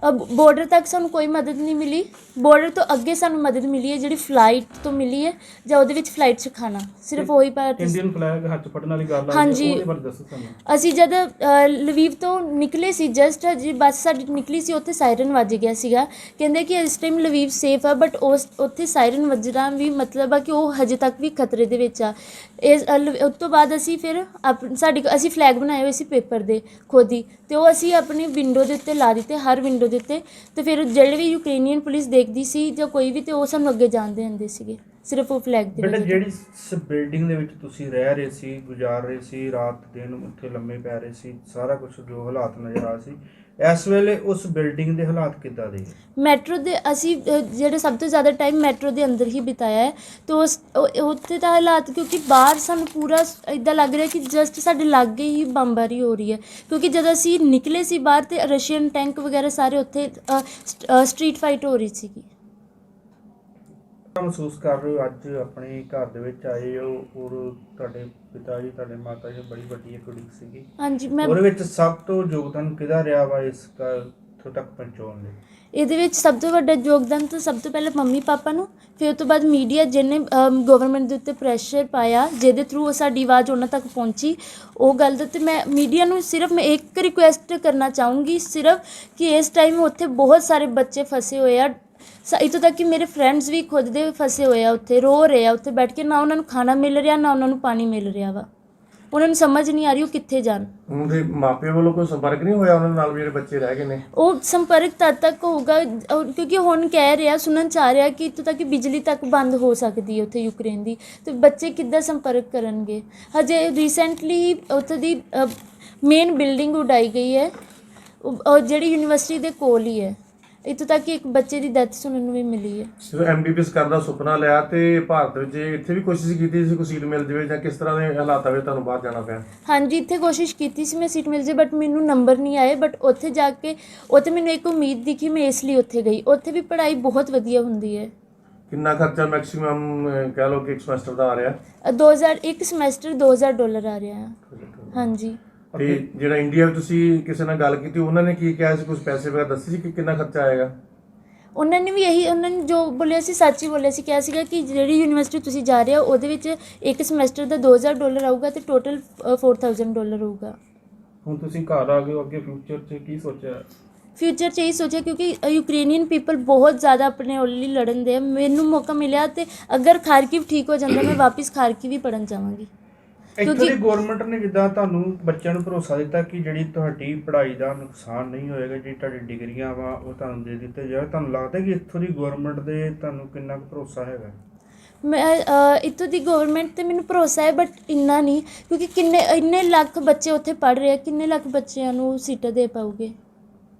ਬਾਰਡਰ ਤੱਕ ਸਾਨੂੰ ਕੋਈ ਮਦਦ ਨਹੀਂ ਮਿਲੀ। ਬਾਰਡਰ ਤੋਂ ਅੱਗੇ ਸਾਨੂੰ ਮਦਦ ਮਿਲੀ ਹੈ ਜਿਹੜੀ ਫਲਾਈਟ ਤੋਂ ਮਿਲੀ ਹੈ, ਜਾਂ ਉਹਦੇ ਵਿੱਚ ਫਲਾਈਟ 'ਚ ਖਾਣਾ, ਸਿਰਫ ਉਹੀ ਭਾਰਤ। ਇੰਡੀਅਨ ਫਲੈਗ ਹੱਥ ਫੜਨ ਵਾਲੀ ਗੱਲ ਆ, ਹਾਂਜੀ। ਉਹਦੇ ਬਾਰੇ ਦੱਸੋ ਸਾਨੂੰ। ਅਸੀਂ ਜਦ ਲਵੀਵ ਤੋਂ ਨਿਕਲੇ ਸੀ, ਜਸਟ ਜੀ ਬੱਸ ਸਾਡੀ ਨਿਕਲੀ ਸੀ, ਉੱਥੇ ਸਾਇਰਨ ਵੱਜ ਗਿਆ ਸੀਗਾ। ਕਹਿੰਦੇ ਕਿ ਇਸ ਟਾਈਮ ਲਵੀਵ ਸੇਫ ਆ, ਬਟ ਉੱਥੇ ਸਾਇਰਨ ਵੱਜਣਾ ਵੀ ਮਤਲਬ ਆ ਕਿ ਉਹ ਹਜੇ ਤੱਕ ਵੀ ਖਤਰੇ ਦੇ ਵਿੱਚ ਆ। ਉਸ ਤੋਂ ਬਾਅਦ ਅਸੀਂ ਫਿਰ ਅਸੀਂ ਫਲੈਗ ਬਣਾਏ ਹੋਏ ਸੀ ਪੇਪਰ ਦੇ ਖੁਦ ਹੀ, ਅਤੇ ਉਹ ਅਸੀਂ ਆਪਣੀ ਵਿੰਡੋ ਦੇ ਉੱਤੇ ਲਾ ਦਿੱਤੇ, ਹਰ ਵਿੰਡੋ ਦੇ ਉੱਤੇ। ਅਤੇ ਫਿਰ ਜਿਹੜੇ ਵੀ ਯੂਕਰੇਨੀਅਨ ਪੁਲਿਸ ਦੇਖਦੀ ਸੀ ਜਾਂ ਕੋਈ ਵੀ, ਅਤੇ ਉਹ ਸਾਨੂੰ ਅੱਗੇ ਜਾਣ ਦੇ ਦਿੰਦੇ ਸੀਗੇ, ਸਿਰਫ ਉਹ ਫਲੈਗ ਦੇ ਬੇਟਾ ਵਿੱਚ। ਜਿਹੜੀ ਬਿਲਡਿੰਗ ਦੇ ਵਿੱਚ ਤੁਸੀਂ ਰਹਿ ਰਹੇ ਸੀ, ਗੁਜ਼ਾਰ ਰਹੇ ਸੀ, ਰਾਤ ਦਿਨ ਉੱਥੇ ਲੰਮੇ ਪੈ ਰਹੇ ਸੀ, ਸਾਰਾ ਕੁਝ ਜੋ ਹਾਲਾਤ ਨਜ਼ਰ ਆ ਸੀ, ਇਸ ਵੇਲੇ ਉਸ ਬਿਲਡਿੰਗ ਦੇ ਹਾਲਾਤ ਕਿੱਦਾਂ ਦੇ? ਮੈਟਰੋ ਦੇ ਅਸੀਂ ਜਿਹੜੇ ਸਭ ਤੋਂ ਜ਼ਿਆਦਾ ਟਾਈਮ ਮੈਟਰੋ ਦੇ ਅੰਦਰ ਹੀ ਬਿਤਾਇਆ ਹੈ, ਅਤੇ ਉੱਥੇ ਤਾਂ ਹਾਲਾਤ, ਕਿਉਂਕਿ ਬਾਹਰ ਸਾਨੂੰ ਪੂਰਾ ਇੱਦਾਂ ਲੱਗ ਰਿਹਾ ਕਿ ਜਸਟ ਸਾਡੇ ਲਾਗੇ ਹੀ ਬੰਬਾਰੀ ਹੋ ਰਹੀ ਹੈ। ਕਿਉਂਕਿ ਜਦੋਂ ਅਸੀਂ ਨਿਕਲੇ ਸੀ ਬਾਹਰ, ਅਤੇ ਰਸ਼ੀਅਨ ਟੈਂਕ ਵਗੈਰਾ ਸਾਰੇ ਉੱਥੇ ਸਟਰੀਟ ਫਾਈਟ ਹੋ ਰਹੀ ਸੀਗੀ। ਮਹਿਸੂਸ ਕਰ ਰਹੇ ਹੋ ਅੱਜ ਆਪਣੇ ਘਰ ਦੇ ਵਿੱਚ ਆਏ ਹੋ, ਔਰ ਤੁਹਾਡੇ ਪਿਤਾ ਜੀ, ਤੁਹਾਡੇ ਮਾਤਾ ਜੀ ਬੜੀ ਵੱਡੀ ਇੱਕ ਕੁੜੀ ਸੀਗੀ, ਹਾਂਜੀ, ਮੈਂ ਉਹਦੇ ਵਿੱਚ ਸਭ ਤੋਂ ਯੋਗਦਾਨ ਕਿਹਦਾ ਰਿਹਾ ਵਾ ਇਸ ਇੱਥੋਂ ਤੱਕ ਪਹੁੰਚਾਉਣ ਲਈ? ਇਹਦੇ ਵਿੱਚ ਸਭ ਤੋਂ ਵੱਡਾ ਯੋਗਦਾਨ ਤਾਂ ਸਭ ਤੋਂ ਪਹਿਲਾਂ ਮੰਮੀ ਪਾਪਾ ਨੂੰ, ਫਿਰ ਉਸ ਤੋਂ ਬਾਅਦ ਮੀਡੀਆ, ਜਿਹਨੇ ਗਵਰਨਮੈਂਟ ਦੇ ਉੱਤੇ ਪ੍ਰੈਸ਼ਰ ਪਾਇਆ, ਜਿਹਦੇ ਥਰੂ ਸਾਡੀ ਆਵਾਜ਼ ਉਹਨਾਂ ਤੱਕ ਪਹੁੰਚੀ, ਉਹ ਗੱਲ ਦਾ। ਅਤੇ ਮੈਂ ਮੀਡੀਆ ਨੂੰ ਸਿਰਫ ਮੈਂ ਇੱਕ ਰਿਕੁਐਸਟ ਕਰਨਾ ਚਾਹੂੰਗੀ, ਸਿਰਫ ਕਿ ਇਸ ਟਾਈਮ ਉੱਥੇ ਬਹੁਤ ਸਾਰੇ ਬੱਚੇ ਫਸੇ ਹੋਏ ਆ, ਇੱਥੋਂ ਤੱਕ ਕਿ ਮੇਰੇ ਫਰੈਂਡਸ ਵੀ ਖੁਦ ਦੇ ਫਸੇ ਹੋਏ ਆ, ਉੱਥੇ ਰੋ ਰਹੇ ਆ, ਉੱਥੇ ਬੈਠ ਕੇ ਨਾ ਉਹਨਾਂ ਨੂੰ ਖਾਣਾ ਮਿਲ ਰਿਹਾ, ਨਾ ਉਹਨਾਂ ਨੂੰ ਪਾਣੀ ਮਿਲ ਰਿਹਾ ਵਾ। ਉਹਨਾਂ ਨੂੰ ਸਮਝ ਨਹੀਂ ਆ ਰਹੀ ਉਹ ਕਿੱਥੇ ਜਾਣ। ਉਹਨਾਂ ਦੇ ਮਾਪਿਆਂ ਵੱਲੋਂ ਕੋਈ ਸੰਪਰਕ ਨਹੀਂ ਹੋਇਆ ਉਹਨਾਂ ਨਾਲ, ਜਿਹੜੇ ਬੱਚੇ ਰਹਿ ਗਏ ਨੇ? ਉਹ ਸੰਪਰਕ ਤਦ ਤੱਕ ਹੋਊਗਾ ਕਿਉਂਕਿ ਹੁਣ ਕਹਿ ਰਿਹਾ, ਸੁਣਨ 'ਚ ਆ ਰਿਹਾ ਕਿ ਇੱਥੋਂ ਤੱਕ ਕਿ ਬਿਜਲੀ ਤੱਕ ਬੰਦ ਹੋ ਸਕਦੀ ਹੈ ਉੱਥੇ ਯੂਕਰੇਨ ਦੀ, ਅਤੇ ਬੱਚੇ ਕਿੱਦਾਂ ਸੰਪਰਕ ਕਰਨਗੇ? ਹਜੇ ਰੀਸੈਂਟਲੀ ਉੱਥੇ ਦੀ ਮੇਨ ਬਿਲਡਿੰਗ ਉਡਾਈ ਗਈ ਹੈ, ਉਹ ਜਿਹੜੀ ਯੂਨੀਵਰਸਿਟੀ ਦੇ ਕੋਲ ਹੀ ਹੈ। ਇੱਥੋਂ ਤੱਕ ਕਿ ਇੱਕ ਬੱਚੇ ਦੀ ਡੈਥ ਸੁਣਨ ਨੂੰ ਵੀ ਮਿਲੀ ਹੈ। ਜਦੋਂ MBBS ਕਰਨ ਦਾ ਸੁਪਨਾ ਲਿਆ ਤੇ ਭਾਰਤ ਵਿੱਚ ਇੱਥੇ ਵੀ ਕੋਸ਼ਿਸ਼ ਕੀਤੀ ਸੀ ਕੋਈ ਸੀਟ ਮਿਲ ਜਾਵੇ, ਜਾਂ ਕਿਸ ਤਰ੍ਹਾਂ ਦੇ ਹਾਲਾਤਾਂ ਵਿੱਚ ਤੁਹਾਨੂੰ ਬਾਹਰ ਜਾਣਾ ਪਿਆ? ਹਾਂਜੀ, ਇੱਥੇ ਕੋਸ਼ਿਸ਼ ਕੀਤੀ ਸੀ ਮੈਂ ਸੀਟ ਮਿਲ ਜੇ, ਬਟ ਮੈਨੂੰ ਨੰਬਰ ਨਹੀਂ ਆਏ। ਬਟ ਉੱਥੇ ਜਾ ਕੇ ਉੱਥੇ ਮੈਨੂੰ ਇੱਕ ਉਮੀਦ ਦਿਖੀ, ਮੈਂ ਇਸ ਲਈ ਉੱਥੇ ਗਈ। ਉੱਥੇ ਵੀ ਪੜ੍ਹਾਈ ਬਹੁਤ ਵਧੀਆ ਹੁੰਦੀ ਹੈ। ਕਿੰਨਾ ਖਰਚਾ ਮੈਕਸਿਮਮ ਕਹਿ ਲਓ ਕਿ ਇੱਕ ਸਮੈਸਟਰ ਦਾ ਆ ਰਿਹਾ? 1 ਸਮੈਸਟਰ $2000 ਆ ਰਿਹਾ ਹੈ। ਹਾਂਜੀ। ਤੇ ਜਿਹੜਾ ਇੰਡੀਆ ਵਿੱਚ ਤੁਸੀਂ ਕਿਸੇ ਨਾਲ ਗੱਲ ਕੀਤੀ, ਉਹਨਾਂ ਨੇ ਕੀ ਕਿਹਾ ਸੀ? ਕੁਝ ਪੈਸੇ ਵਗੈਰਾ ਦੱਸੇ ਸੀ ਕਿ ਕਿੰਨਾ ਖਰਚਾ ਆਏਗਾ? ਉਹਨਾਂ ਨੇ ਵੀ ਇਹੀ, ਉਹਨਾਂ ਨੇ ਜੋ ਬੋਲਿਆ ਸੀ ਸੱਚ ਹੀ ਬੋਲਿਆ ਸੀ। ਕਿਹਾ ਸੀਗਾ ਕਿ ਜਿਹੜੀ ਯੂਨੀਵਰਸਿਟੀ ਤੁਸੀਂ ਜਾ ਰਹੇ ਹੋ ਉਹਦੇ ਵਿੱਚ ਇੱਕ ਸਮੈਸਟਰ ਦਾ $2000 ਆਊਗਾ, ਅਤੇ ਟੋਟਲ $4000 ਹੋਊਗਾ। ਹੁਣ ਤੁਸੀਂ ਘਰ ਆ ਗਏ ਹੋ, ਅੱਗੇ ਫਿਊਚਰ 'ਚ ਕੀ ਸੋਚਿਆ? ਫਿਊਚਰ 'ਚ ਇਹੀ ਸੋਚਿਆ, ਕਿਉਂਕਿ ਯੂਕਰੇਨੀਅਨ ਪੀਪਲ ਬਹੁਤ ਜ਼ਿਆਦਾ ਆਪਣੇ ਲਈ ਲੜਨ ਦੇ। ਮੈਨੂੰ ਮੌਕਾ ਮਿਲਿਆ, ਅਤੇ ਅਗਰ ਖਾਰਕਿਵ ਠੀਕ ਹੋ ਜਾਂਦਾ ਮੈਂ ਵਾਪਸ ਖਾਰਕਿਵ ਵੀ ਪੜ੍ਹਨ ਜਾਵਾਂਗੀ। ਇੱਥੋਂ ਦੀ ਗਵਰਨਮੈਂਟ ਨੇ ਜਿੱਦਾਂ ਤੁਹਾਨੂੰ ਬੱਚਿਆਂ ਨੂੰ ਭਰੋਸਾ ਦਿੱਤਾ ਕਿ ਜਿਹੜੀ ਤੁਹਾਡੀ ਪੜ੍ਹਾਈ ਦਾ ਨੁਕਸਾਨ ਨਹੀਂ ਹੋਏਗਾ, ਜਿਹੜੀ ਤੁਹਾਡੀ ਡਿਗਰੀਆਂ ਵਾ ਉਹ ਤੁਹਾਨੂੰ ਦੇ ਦਿੱਤੇ ਜਾਵੇ, ਤੁਹਾਨੂੰ ਲੱਗਦਾ ਕਿ ਇੱਥੋਂ ਦੀ ਗਵਰਨਮੈਂਟ ਦੇ ਤੁਹਾਨੂੰ ਕਿੰਨਾ ਕੁ ਭਰੋਸਾ ਹੈਗਾ? ਮੈਂ ਇੱਥੋਂ ਦੀ ਗਵਰਨਮੈਂਟ 'ਤੇ ਮੈਨੂੰ ਭਰੋਸਾ ਹੈ, ਬਟ ਇੰਨਾ ਨਹੀਂ, ਕਿਉਂਕਿ ਇੰਨੇ ਲੱਖ ਬੱਚੇ ਉੱਥੇ ਪੜ੍ਹ ਰਹੇ ਆ, ਕਿੰਨੇ ਲੱਖ ਬੱਚਿਆਂ ਨੂੰ ਸੀਟਾਂ ਦੇ ਪਾਊਗੇ?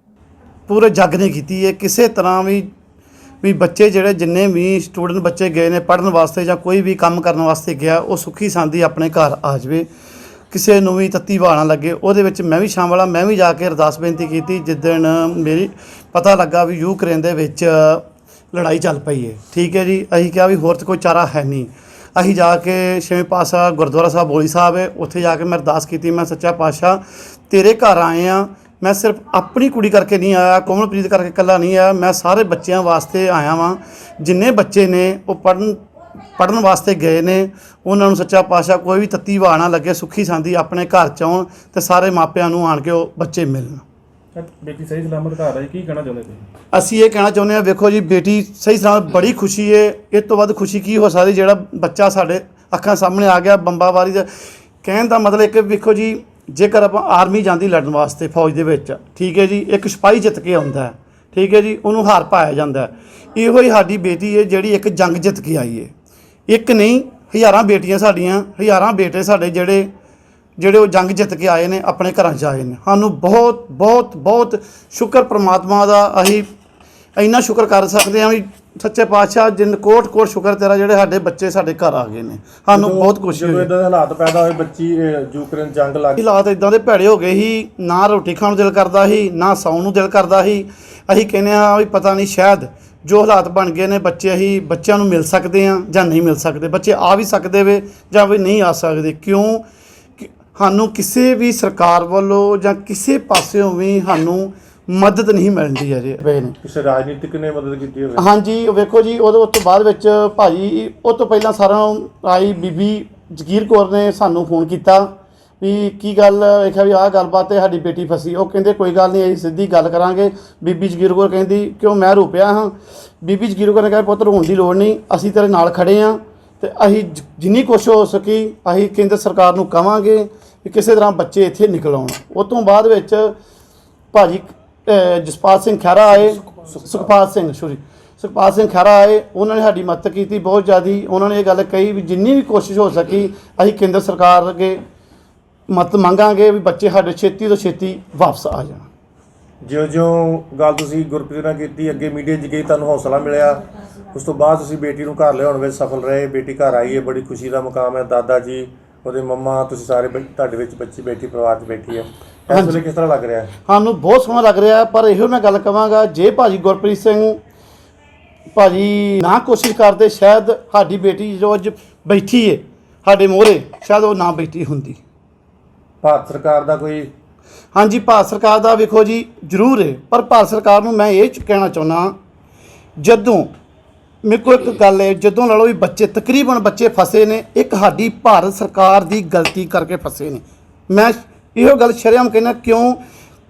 ਪੂਰੇ ਜੱਗ ਨੇ ਕੀਤੀ ਹੈ। ਕਿਸੇ ਤਰ੍ਹਾਂ ਵੀ ਬੱਚੇ ਜਿਹੜੇ ਜਿੰਨੇ ਵੀ ਸਟੂਡੈਂਟ ਬੱਚੇ ਗਏ ਨੇ ਪੜ੍ਹਨ ਵਾਸਤੇ ਜਾਂ ਕੋਈ ਵੀ ਕੰਮ ਕਰਨ ਵਾਸਤੇ ਗਿਆ, ਉਹ ਸੁੱਖੀ ਸਾਂਦੀ ਆਪਣੇ ਘਰ ਆ ਜਾਵੇ, ਕਿਸੇ ਨੂੰ ਵੀ ਤੱਤੀ ਹਵਾ ਨਾ ਲੱਗੇ। ਉਹਦੇ ਵਿੱਚ ਮੈਂ ਵੀ ਸ਼ਾਮਲ ਹਾਂ। ਮੈਂ ਵੀ ਜਾ ਕੇ ਅਰਦਾਸ ਬੇਨਤੀ ਕੀਤੀ ਜਿੱਦਣ ਮੇਰੀ ਪਤਾ ਲੱਗਾ ਵੀ ਯੂਕਰੇਨ ਦੇ ਵਿੱਚ ਲੜਾਈ ਚੱਲ ਪਈ ਹੈ। ਠੀਕ ਹੈ ਜੀ, ਅਸੀਂ ਕਿਹਾ ਵੀ ਹੋਰ ਤਾਂ ਕੋਈ ਚਾਰਾ ਹੈ ਨਹੀਂ। ਅਸੀਂ ਜਾ ਕੇ 6ਵੇਂ ਪਾਤਸ਼ਾਹ ਗੁਰਦੁਆਰਾ ਸਾਹਿਬ ਬੋਲੀ ਸਾਹਿਬ ਹੈ, ਉੱਥੇ ਜਾ ਕੇ ਮੈਂ ਅਰਦਾਸ ਕੀਤੀ, ਮੈਂ ਸੱਚਾ ਪਾਤਸ਼ਾਹ ਤੇਰੇ ਘਰ ਆਏ ਹਾਂ, ਮੈਂ ਸਿਰਫ ਆਪਣੀ ਕੁੜੀ ਕਰਕੇ ਨਹੀਂ ਆਇਆ, ਕੋਮਲਪ੍ਰੀਤ ਕਰਕੇ ਇਕੱਲਾ ਨਹੀਂ ਆਇਆ, ਮੈਂ ਸਾਰੇ ਬੱਚਿਆਂ ਵਾਸਤੇ ਆਇਆ ਵਾਂ। ਜਿੰਨੇ ਬੱਚੇ ਨੇ ਉਹ ਪੜ੍ਹਨ ਵਾਸਤੇ ਗਏ ਨੇ, ਉਹਨਾਂ ਨੂੰ ਸੱਚਾ ਪਾਤਸ਼ਾਹ ਕੋਈ ਵੀ ਤੱਤੀ ਹਵਾ ਨਾ ਲੱਗੇ, ਸੁੱਖੀ ਸਾਂਦੀ ਆਪਣੇ ਘਰ 'ਚ ਆਉਣ, ਅਤੇ ਸਾਰੇ ਮਾਪਿਆਂ ਨੂੰ ਆਣ ਕੇ ਉਹ ਬੱਚੇ ਮਿਲਣ। ਬੇਟੀ ਸਹੀ ਸਲਾਮਤ ਘਰ ਆਈ, ਕੀ ਕਹਿਣਾ ਚਾਹੁੰਦੇ ਤੁਸੀਂ? ਅਸੀਂ ਇਹ ਕਹਿਣਾ ਚਾਹੁੰਦੇ ਹਾਂ, ਵੇਖੋ ਜੀ, ਬੇਟੀ ਸਹੀ ਸਲਾਮਤ, ਬੜੀ ਖੁਸ਼ੀ ਹੈ। ਇਸ ਤੋਂ ਵੱਧ ਖੁਸ਼ੀ ਕੀ ਹੋ ਸਕਦੀ? ਜਿਹੜਾ ਬੱਚਾ ਸਾਡੇ ਅੱਖਾਂ ਸਾਹਮਣੇ ਆ ਗਿਆ ਬੰਬਾਬਾਰੀ ਦਾ। ਕਹਿਣ ਦਾ ਮਤਲਬ ਕਿ ਵੇਖੋ ਜੀ, ਜੇਕਰ ਆਪਾਂ ਆਰਮੀ ਜਾਂਦੀ ਲੜਨ ਵਾਸਤੇ ਫੌਜ ਦੇ ਵਿੱਚ, ਠੀਕ ਹੈ ਜੀ, ਇੱਕ ਸਿਪਾਹੀ ਜਿੱਤ ਕੇ ਆਉਂਦਾ ਹੈ, ਠੀਕ ਹੈ ਜੀ, ਉਹਨੂੰ ਹਾਰ ਪਾਇਆ ਜਾਂਦਾ। ਇਹੋ ਹੀ ਸਾਡੀ ਬੇਟੀ ਹੈ ਜਿਹੜੀ ਇੱਕ ਜੰਗ ਜਿੱਤ ਕੇ ਆਈ ਹੈ। ਇੱਕ ਨਹੀਂ, ਹਜ਼ਾਰਾਂ ਬੇਟੀਆਂ ਸਾਡੀਆਂ, ਹਜ਼ਾਰਾਂ ਬੇਟੇ ਸਾਡੇ ਜਿਹੜੇ ਉਹ ਜੰਗ ਜਿੱਤ ਕੇ ਆਏ ਨੇ, ਆਪਣੇ ਘਰਾਂ 'ਚ ਆਏ ਨੇ। ਸਾਨੂੰ ਬਹੁਤ ਬਹੁਤ ਬਹੁਤ ਸ਼ੁਕਰ ਪ੍ਰਮਾਤਮਾ ਦਾ। ਅਸੀਂ ਇੰਨਾ ਸ਼ੁਕਰ ਕਰ ਸਕਦੇ ਹਾਂ ਵੀ ਸੱਚੇ ਪਾਤਸ਼ਾਹ ਕੋਟ ਕੋਟ ਸ਼ੁਕਰ ਤੇਰਾ, ਜਿਹੜੇ ਸਾਡੇ ਬੱਚੇ ਸਾਡੇ ਘਰ ਆ ਗਏ ਨੇ। ਸਾਨੂੰ ਬਹੁਤ ਖੁਸ਼ੀ ਹੋਈ। ਜਦੋਂ ਇਦਾਂ ਦੇ ਹਾਲਾਤ ਪੈਦਾ ਹੋਏ, ਬੱਚੀ ਯੂਕਰੇਨ ਜੰਗ ਲੱਗ ਹਾਲਾਤ ਇਦਾਂ ਦੇ ਭੈੜੇ ਹੋ ਗਏ ਸੀ, ਨਾ ਰੋਟੀ ਖਾਣ ਨੂੰ ਦਿਲ ਕਰਦਾ ਸੀ, ਨਾ ਸੌਣ ਨੂੰ ਦਿਲ ਕਰਦਾ ਸੀ। ਅਸੀਂ ਕਹਿੰਦੇ ਹਾਂ ਵੀ ਪਤਾ ਨਹੀਂ, ਸ਼ਾਇਦ ਜੋ ਹਾਲਾਤ ਬਣ ਗਏ ਨੇ, ਅਸੀਂ ਬੱਚਿਆਂ ਨੂੰ ਮਿਲ ਸਕਦੇ ਹਾਂ ਜਾਂ ਨਹੀਂ ਮਿਲ ਸਕਦੇ। ਬੱਚੇ ਆ ਵੀ ਸਕਦੇ ਵੇ ਜਾਂ ਵੀ ਨਹੀਂ ਆ ਸਕਦੇ। ਕਿਉਂ? ਸਾਨੂੰ ਕਿਸੇ ਵੀ ਸਰਕਾਰ ਵੱਲੋਂ ਜਾਂ ਕਿਸੇ ਪਾਸਿਓਂ ਵੀ ਸਾਨੂੰ ਮਦਦ ਨਹੀਂ ਮਿਲਦੀ ਅਜੇ ਪਏ ਨੇ। ਕਿਸੇ ਰਾਜਨੀਤਿਕ ਨੇ ਮਦਦ ਕੀਤੀ ਹੋਵੇ? ਹਾਂਜੀ, ਵੇਖੋ ਜੀ, ਉਹਦੇ ਉਸ ਤੋਂ ਬਾਅਦ ਵਿੱਚ ਭਾਜੀ ਉਹ ਤੋਂ ਪਹਿਲਾਂ ਸਾਰਿਆਂ ਨੂੰ ਆਈ ਬੀਬੀ ਜਗੀਰ ਕੌਰ ਨੇ ਸਾਨੂੰ ਫੋਨ ਕੀਤਾ ਵੀ ਕੀ ਗੱਲ, ਵੇਖਿਆ ਵੀ ਆਹ ਗੱਲਬਾਤ ਹੈ, ਸਾਡੀ ਬੇਟੀ ਫਸੀ। ਉਹ ਕਹਿੰਦੇ ਕੋਈ ਗੱਲ ਨਹੀਂ, ਅਸੀਂ ਸਿੱਧੀ ਗੱਲ ਕਰਾਂਗੇ। ਬੀਬੀ ਜਗੀਰ ਕੌਰ ਕਹਿੰਦੀ ਕਿਉਂ ਮੈਂ ਰੁਪਿਆ ਹਾਂ। ਬੀਬੀ ਜਗੀਰ ਕੌਰ ਨੇ ਕਿਹਾ ਪੁੱਤ ਰੋਣ ਦੀ ਲੋੜ ਨਹੀਂ, ਅਸੀਂ ਤੇਰੇ ਨਾਲ ਖੜੇ ਹਾਂ ਤੇ ਅਸੀਂ ਜਿੰਨੀ ਕੋਸ਼ਿਸ਼ ਹੋ ਸਕੀ ਅਸੀਂ ਕੇਂਦਰ ਸਰਕਾਰ ਨੂੰ ਕਵਾਂਗੇ ਕਿ ਕਿਸੇ ਤਰ੍ਹਾਂ ਬੱਚੇ ਇੱਥੇ ਨਿਕਲ ਆਉਣ। ਉਸ ਤੋਂ ਬਾਅਦ ਵਿੱਚ ਭਾਜੀ ਜਸਪਾਲ ਸਿੰਘ ਖਹਿਰਾ ਆਏ, ਸੁਖਪਾਲ ਸਿੰਘ ਖਹਿਰਾ ਆਏ, ਉਹਨਾਂ ਨੇ ਸਾਡੀ ਮਦਦ ਕੀਤੀ ਬਹੁਤ ਜ਼ਿਆਦਾ। ਉਹਨਾਂ ਨੇ ਇਹ ਗੱਲ ਕਹੀ ਵੀ ਜਿੰਨੀ ਵੀ ਕੋਸ਼ਿਸ਼ ਹੋ ਸਕੀ ਅਸੀਂ ਕੇਂਦਰ ਸਰਕਾਰ ਅੱਗੇ ਮਦਦ ਮੰਗਾਂਗੇ ਵੀ ਬੱਚੇ ਸਾਡੇ ਛੇਤੀ ਤੋਂ ਛੇਤੀ ਵਾਪਸ ਆ ਜਾਣ। ਜਿਉਂ ਗੱਲ ਤੁਸੀਂ ਗੁਰਪ੍ਰੀਤ ਨਾਲ ਕੀਤੀ, ਅੱਗੇ ਮੀਡੀਆ 'ਚ ਗਈ, ਤੁਹਾਨੂੰ ਹੌਸਲਾ ਮਿਲਿਆ, ਉਸ ਤੋਂ ਬਾਅਦ ਤੁਸੀਂ ਬੇਟੀ ਨੂੰ ਘਰ ਲਿਆਉਣ ਵਿੱਚ ਸਫਲ ਰਹੇ। ਬੇਟੀ ਘਰ ਆਈ ਹੈ, ਬੜੀ ਖੁਸ਼ੀ ਦਾ ਮੁਕਾਮ ਹੈ। ਦਾਦਾ ਜੀ, ਉਹਦੇ ਮੰਮਾ, ਤੁਸੀਂ ਸਾਰੇ ਤੁਹਾਡੇ ਵਿੱਚ ਬੱਚੀ ਬੈਠੀ, ਪਰਿਵਾਰ 'ਚ ਬੈਠੀ ਹੈ, ਇਸ ਵੇਲੇ ਕਿਸ ਤਰ੍ਹਾਂ ਲੱਗ ਰਿਹਾ ਹੈ? ਸਾਨੂੰ ਬਹੁਤ ਸੋਹਣਾ ਲੱਗ ਰਿਹਾ, ਪਰ ਇਹੋ ਮੈਂ ਗੱਲ ਕਹਾਂਗਾ ਜੇ ਭਾਜੀ ਗੁਰਪ੍ਰੀਤ ਸਿੰਘ ਭਾਜੀ ਨਾ ਕੋਸ਼ਿਸ਼ ਕਰਦੇ ਸ਼ਾਇਦ ਸਾਡੀ ਬੇਟੀ ਜੋ ਅੱਜ ਬੈਠੀ ਹੈ ਸਾਡੇ ਮੋਹਰੇ, ਸ਼ਾਇਦ ਉਹ ਨਾ ਬੈਠੀ ਹੁੰਦੀ। ਭਾਰਤ ਸਰਕਾਰ ਦਾ ਕੋਈ? ਹਾਂਜੀ, ਭਾਰਤ ਸਰਕਾਰ ਦਾ ਵੇਖੋ ਜੀ ਜ਼ਰੂਰ ਹੈ, ਪਰ ਭਾਰਤ ਸਰਕਾਰ ਨੂੰ ਮੈਂ ਇਹ ਕਹਿਣਾ ਚਾਹੁੰਦਾ, ਜਦੋਂ ਮੇਰੇ ਕੋਲ ਇੱਕ ਗੱਲ ਹੈ, ਜਦੋਂ ਲਾ ਲਓ ਵੀ ਬੱਚੇ ਤਕਰੀਬਨ ਬੱਚੇ ਫਸੇ ਨੇ, ਇੱਕ ਸਾਡੀ ਭਾਰਤ ਸਰਕਾਰ ਦੀ ਗਲਤੀ ਕਰਕੇ ਫਸੇ ਨੇ। ਮੈਂ ਇਹੋ ਗੱਲ ਸ਼ਰੇਆਮ ਕਹਿਣਾ, ਕਿਉਂ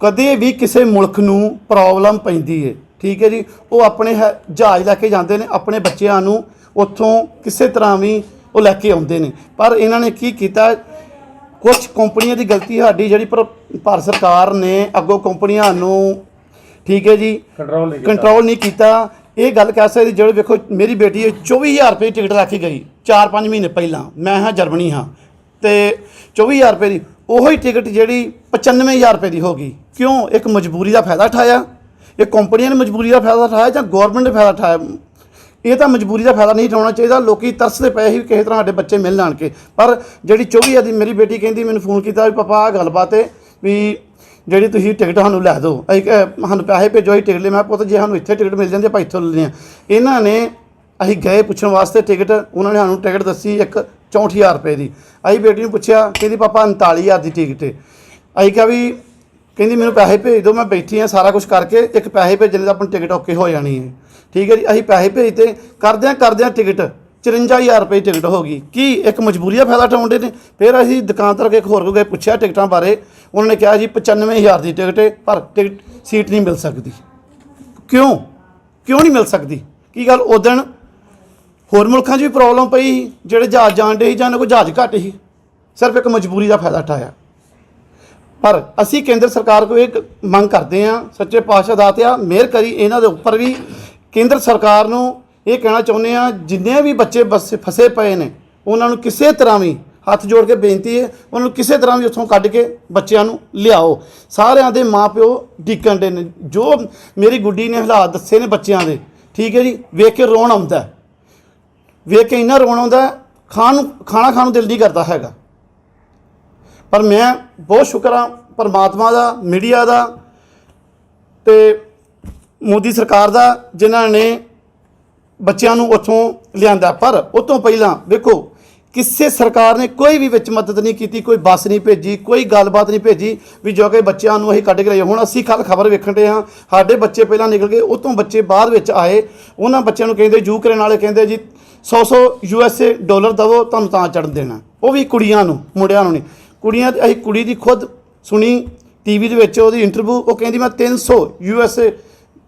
ਕਦੇ ਵੀ ਕਿਸੇ ਮੁਲਕ ਨੂੰ ਪ੍ਰੋਬਲਮ ਪੈਂਦੀ ਹੈ, ਠੀਕ ਹੈ ਜੀ, ਉਹ ਆਪਣੇ ਜਹਾਜ਼ ਲੈ ਕੇ ਜਾਂਦੇ ਨੇ, ਆਪਣੇ ਬੱਚਿਆਂ ਨੂੰ ਉੱਥੋਂ ਕਿਸੇ ਤਰ੍ਹਾਂ ਵੀ ਉਹ ਲੈ ਕੇ ਆਉਂਦੇ ਨੇ। ਪਰ ਇਹਨਾਂ ਨੇ ਕੀ ਕੀਤਾ, ਕੁਝ ਕੰਪਨੀਆਂ ਦੀ ਗਲਤੀ ਸਾਡੀ, ਜਿਹੜੀ ਪਰ ਭਾਰਤ ਸਰਕਾਰ ਨੇ ਅੱਗੋਂ ਕੰਪਨੀਆਂ ਨੂੰ, ਠੀਕ ਹੈ ਜੀ, ਕੰਟਰੋਲ ਨਹੀਂ ਕੀਤਾ। ਇਹ ਗੱਲ ਕਹਿ ਸਕਦੀ, ਜਿਹੜੇ ਵੇਖੋ ਮੇਰੀ ਬੇਟੀ 24,000 ਰੁਪਏ ਦੀ ਟਿਕਟ ਲੈ ਕੇ ਗਈ 4-5 ਮਹੀਨੇ ਪਹਿਲਾਂ, ਮੈਂ ਹਾਂ ਜਰਮਨੀ ਹਾਂ, ਤੇ 24,000 ਰੁਪਏ ਦੀ ਉਹੀ ਟਿਕਟ ਜਿਹੜੀ 95,000 ਰੁਪਏ ਦੀ ਹੋ ਗਈ। ਕਿਉਂ? ਇੱਕ ਮਜਬੂਰੀ ਦਾ ਫਾਇਦਾ ਉਠਾਇਆ, ਇਹ ਕੰਪਨੀਆਂ ਨੇ ਮਜਬੂਰੀ ਦਾ ਫਾਇਦਾ ਉਠਾਇਆ ਜਾਂ ਗੌਰਮੈਂਟ ਨੇ ਫਾਇਦਾ ਉਠਾਇਆ? ਇਹ ਤਾਂ ਮਜਬੂਰੀ ਦਾ ਫਾਇਦਾ ਨਹੀਂ ਉਠਾਉਣਾ ਚਾਹੀਦਾ। ਲੋਕੀ ਤਰਸਦੇ ਪਏ ਸੀ ਕਿਸੇ ਤਰ੍ਹਾਂ ਸਾਡੇ ਬੱਚੇ ਮਿਲ ਆਣ ਕੇ, ਪਰ ਜਿਹੜੀ 24,000 ਦੀ ਮੇਰੀ ਬੇਟੀ ਕਹਿੰਦੀ, ਮੈਨੂੰ ਫੋਨ ਕੀਤਾ ਵੀ ਪਾਪਾ ਆਹ ਗੱਲਬਾਤ ਹੈ ਵੀ ਜਿਹੜੀ ਤੁਸੀਂ ਟਿਕਟ ਸਾਨੂੰ ਲੈ ਦਿਓ, ਸਾਨੂੰ ਪੈਸੇ ਭੇਜੋ, ਅਸੀਂ ਟਿਕਟ ਲੈ। ਮੈਂ ਪੁੱਤ ਜੇ ਸਾਨੂੰ ਇੱਥੇ ਟਿਕਟ ਮਿਲ ਜਾਂਦੀ ਆਪਾਂ ਇੱਥੋਂ ਲੈਂਦੇ ਹਾਂ। ਇਹਨਾਂ ਨੇ ਅਸੀਂ ਗਏ ਪੁੱਛਣ ਵਾਸਤੇ ਟਿਕਟ, ਉਹਨਾਂ ਨੇ ਸਾਨੂੰ ਟਿਕਟ ਦੱਸੀ ਇੱਕ 64,000 ਰੁਪਏ ਦੀ। ਅਸੀਂ ਬੇਟੀ ਨੂੰ ਪੁੱਛਿਆ, ਕਹਿੰਦੀ ਪਾਪਾ 39,000 ਦੀ ਟਿਕਟ ਹੈ। ਅਸੀਂ ਕਿਹਾ ਵੀ, ਕਹਿੰਦੀ ਮੈਨੂੰ ਪੈਸੇ ਭੇਜ ਦਿਓ, ਮੈਂ ਬੈਠੀ ਹਾਂ ਸਾਰਾ ਕੁਝ ਕਰਕੇ, ਇੱਕ ਪੈਸੇ ਭੇਜਣ ਦਾ ਆਪਣੀ ਟਿਕਟ ਓਕੇ ਹੋ ਜਾਣੀ ਹੈ, ਠੀਕ ਹੈ ਜੀ। ਅਸੀਂ ਪੈਸੇ ਭੇਜਦੇ, ਕਰਦਿਆਂ ਟਿਕਟ 54,000 ਰੁਪਏ ਟਿਕਟ ਹੋ ਗਈ। ਕੀ ਇੱਕ ਮਜਬੂਰੀ ਦਾ ਫਾਇਦਾ ਉਠਾਉਂਦੇ ਨੇ? ਫਿਰ ਅਸੀਂ ਦੁਕਾਨਦਾਰ ਕੇ ਹੋਰ ਗਏ, ਪੁੱਛਿਆ ਟਿਕਟਾਂ ਬਾਰੇ, ਉਹਨਾਂ ਨੇ ਕਿਹਾ ਜੀ 95,000 ਦੀ ਟਿਕਟ ਹੈ, ਪਰ ਟਿਕਟ ਸੀਟ ਨਹੀਂ ਮਿਲ ਸਕਦੀ। ਕਿਉਂ ਨਹੀਂ ਮਿਲ ਸਕਦੀ? ਕੀ ਗੱਲ, ਉਦਣ ਹੋਰ ਮੁਲਕਾਂ 'ਚ ਵੀ ਪ੍ਰੋਬਲਮ ਪਈ, ਜਿਹੜੇ ਜਹਾਜ਼ ਜਾਣ ਡੇ ਸੀ ਜਾਂ ਕੋਈ ਜਹਾਜ਼ ਘੱਟ ਸੀ, ਸਿਰਫ ਇੱਕ ਮਜਬੂਰੀ ਦਾ ਫਾਇਦਾ ਉਠਾਇਆ। ਪਰ ਅਸੀਂ ਕੇਂਦਰ ਸਰਕਾਰ ਕੋਲ ਇਹ ਮੰਗ ਕਰਦੇ ਹਾਂ, ਸੱਚੇ ਪਾਤਸ਼ਾਹ ਦਾਤਿਆ ਮਿਹਰ ਕਰੀ ਇਹਨਾਂ ਦੇ ਉੱਪਰ ਵੀ। ਕੇਂਦਰ ਸਰਕਾਰ ਨੂੰ ਇਹ ਕਹਿਣਾ ਚਾਹੁੰਦੇ ਹਾਂ, ਜਿੰਨੇ ਵੀ ਬੱਚੇ ਫਸੇ ਪਏ ਨੇ, ਉਹਨਾਂ ਨੂੰ ਕਿਸੇ ਤਰ੍ਹਾਂ ਵੀ ਹੱਥ ਜੋੜ ਕੇ ਬੇਨਤੀ ਹੈ, ਉਹਨਾਂ ਨੂੰ ਕਿਸੇ ਤਰ੍ਹਾਂ ਵੀ ਉੱਥੋਂ ਕੱਢ ਕੇ ਬੱਚਿਆਂ ਨੂੰ ਲਿਆਓ। ਸਾਰਿਆਂ ਦੇ ਮਾਪਿਓ ਡਿੱਕਣ ਦੇ ਨੇ, ਜੋ ਮੇਰੀ ਗੁੱਡੀ ਨੇ ਹਾਲਾਤ ਦੱਸੇ ਨੇ ਬੱਚਿਆਂ ਦੇ, ਠੀਕ ਹੈ ਜੀ, ਵੇਖ ਕੇ ਰੋਣ ਆਉਂਦਾ, ਵੇਖ ਕੇ ਇੰਨਾ ਰੋਣ ਆਉਂਦਾ, ਖਾਣਾ ਖਾਣ ਨੂੰ ਦਿਲ ਨਹੀਂ ਕਰਦਾ ਹੈਗਾ। ਪਰ ਮੈਂ ਬਹੁਤ ਸ਼ੁਕਰ ਹਾਂ ਪਰਮਾਤਮਾ ਦਾ, ਮੀਡੀਆ ਦਾ ਤੇ ਮੋਦੀ ਸਰਕਾਰ ਦਾ, ਜਿਨ੍ਹਾਂ ਨੇ ਬੱਚਿਆਂ ਨੂੰ ਉੱਥੋਂ ਲਿਆਂਦਾ। ਪਰ ਉਹ ਤੋਂ ਪਹਿਲਾਂ ਵੇਖੋ, ਕਿਸੇ ਸਰਕਾਰ ਨੇ ਕੋਈ ਵੀ ਵਿੱਚ ਮਦਦ ਨਹੀਂ ਕੀਤੀ, ਕੋਈ ਬੱਸ ਨਹੀਂ ਭੇਜੀ, ਕੋਈ ਗੱਲਬਾਤ ਨਹੀਂ ਭੇਜੀ ਵੀ ਜੋ ਕਿ ਬੱਚਿਆਂ ਨੂੰ ਅਸੀਂ ਕੱਢ ਕੇ ਲਿਆਈਏ। ਹੁਣ ਅਸੀਂ ਕੱਲ੍ਹ ਖਬਰ ਵੇਖਣ ਦੇ ਹਾਂ, ਸਾਡੇ ਬੱਚੇ ਪਹਿਲਾਂ ਨਿਕਲ ਗਏ, ਉਹ ਤੋਂ ਬੱਚੇ ਬਾਅਦ ਵਿੱਚ ਆਏ। ਉਹਨਾਂ ਬੱਚਿਆਂ ਨੂੰ ਕਹਿੰਦੇ, ਯੂਕਰੇਨ ਵਾਲੇ ਕਹਿੰਦੇ ਜੀ 100 USA ਡਾਲਰ ਦੇਵੋ ਤੁਹਾਨੂੰ ਤਾਂ ਚੜ੍ਹਨ ਦੇਣਾ, ਉਹ ਵੀ ਕੁੜੀਆਂ ਨੂੰ, ਮੁੰਡਿਆਂ ਨੂੰ ਨਹੀਂ। ਕੁੜੀਆਂ, ਅਸੀਂ ਕੁੜੀ ਦੀ ਖੁਦ ਸੁਣੀ TV ਦੇ ਵਿੱਚ ਉਹਦੀ ਇੰਟਰਵਿਊ, ਉਹ ਕਹਿੰਦੀ ਮੈਂ 300 USA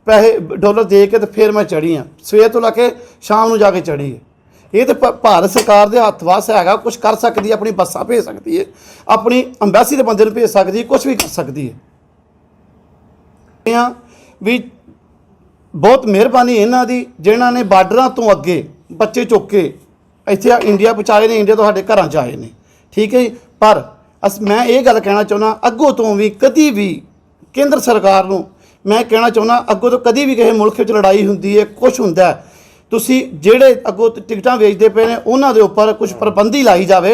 ਪੈਸੇ ਡਾਲਰ ਦੇ ਕੇ ਤੇ ਫਿਰ ਮੈਂ ਚੜ੍ਹੀ ਹਾਂ, ਸਵੇਰ ਤੋਂ ਲੈ ਕੇ ਸ਼ਾਮ ਨੂੰ ਜਾ ਕੇ ਚੜ੍ਹੀ ਹੈ। ਇਹ ਤਾਂ ਭਾਰਤ ਸਰਕਾਰ ਦੇ ਹੱਥ ਵਾਸ ਹੈਗਾ, ਕੁਝ ਕਰ ਸਕਦੀ ਹੈ, ਆਪਣੀ ਬੱਸਾਂ ਭੇਜ ਸਕਦੀ ਹੈ, ਆਪਣੀ ਅੰਬੈਸੀ ਦੇ ਬੰਦੇ ਨੂੰ ਭੇਜ ਸਕਦੀ ਹੈ, ਕੁਝ ਵੀ ਕਰ ਸਕਦੀ ਹੈ। ਵੀ ਬਹੁਤ ਮਿਹਰਬਾਨੀ ਇਹਨਾਂ ਦੀ, ਜਿਨ੍ਹਾਂ ਨੇ ਬਾਰਡਰਾਂ ਤੋਂ ਅੱਗੇ ਬੱਚੇ ਚੁੱਕ ਕੇ ਇੱਥੇ ਇੰਡੀਆ ਪਹੁੰਚਾਏ ਨੇ, ਇੰਡੀਆ ਤੋਂ ਸਾਡੇ ਘਰਾਂ 'ਚ ਆਏ ਨੇ, ਠੀਕ ਹੈ ਜੀ। ਪਰ ਮੈਂ ਇਹ ਗੱਲ ਕਹਿਣਾ ਚਾਹੁੰਦਾ, ਅੱਗੋਂ ਤੋਂ ਵੀ ਕਦੀ ਵੀ ਕੇਂਦਰ ਸਰਕਾਰ ਨੂੰ ਮੈਂ ਕਹਿਣਾ ਚਾਹੁੰਦਾ, ਅੱਗੋਂ ਤੋਂ ਕਦੀ ਵੀ ਕਿਸੇ ਮੁਲਕ ਵਿੱਚ ਲੜਾਈ ਹੁੰਦੀ ਹੈ, ਕੁਛ ਹੁੰਦਾ, ਤੁਸੀਂ ਜਿਹੜੇ ਅੱਗੋਂ ਟਿਕਟਾਂ ਵੇਚਦੇ ਪਏ ਨੇ ਉਹਨਾਂ ਦੇ ਉੱਪਰ ਕੁਝ ਪਾਬੰਦੀ ਲਾਈ ਜਾਵੇ।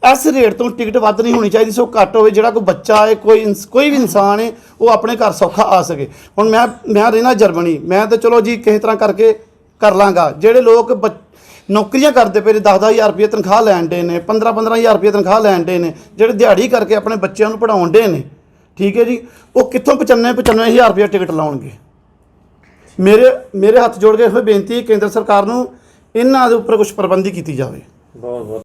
ਇਸ ਰੇਟ ਤੋਂ ਟਿਕਟ ਵੱਧ ਨਹੀਂ ਹੋਣੀ ਚਾਹੀਦੀ, ਸੋ ਘੱਟ ਹੋਵੇ, ਜਿਹੜਾ ਕੋਈ ਬੱਚਾ ਹੈ, ਕੋਈ ਵੀ ਇਨਸਾਨ ਹੈ, ਉਹ ਆਪਣੇ ਘਰ ਸੌਖਾ ਆ ਸਕੇ। ਹੁਣ ਮੈਂ ਰਹਿਣਾ ਜਰਮਨੀ, ਮੈਂ ਤਾਂ ਚਲੋ ਜੀ ਕਿਸੇ ਤਰ੍ਹਾਂ ਕਰਕੇ ਕਰ ਲਾਂਗਾ। ਜਿਹੜੇ ਲੋਕ ਨੌਕਰੀਆਂ ਕਰਦੇ ਪਏ ਨੇ, 10,000 ਰੁਪਏ ਤਨਖਾਹ ਲੈਣ ਡੇ ਨੇ, 15,000 ਰੁਪਏ ਤਨਖਾਹ ਲੈਣ ਡੇ ਨੇ, ਜਿਹੜੇ ਦਿਹਾੜੀ ਕਰਕੇ ਆਪਣੇ ਬੱਚਿਆਂ ਨੂੰ ਪੜ੍ਹਾਉਣ ਡੇ ਨੇ, ਠੀਕ ਹੈ ਜੀ, ਉਹ ਕਿੱਥੋਂ 95,000 ਰੁਪਏ ਟਿਕਟ ਲਾਉਣਗੇ। ਮੇਰੇ ਹੱਥ ਜੋੜ ਕੇ ਇਹੋ ਬੇਨਤੀ ਕੇਂਦਰ ਸਰਕਾਰ ਨੂੰ ਇਹਨਾਂ ਦੇ ਉੱਪਰ ਕੁਝ ਪਾਬੰਦੀ ਕੀਤੀ ਜਾਵੇ। ਬਹੁਤ ਬਹੁਤ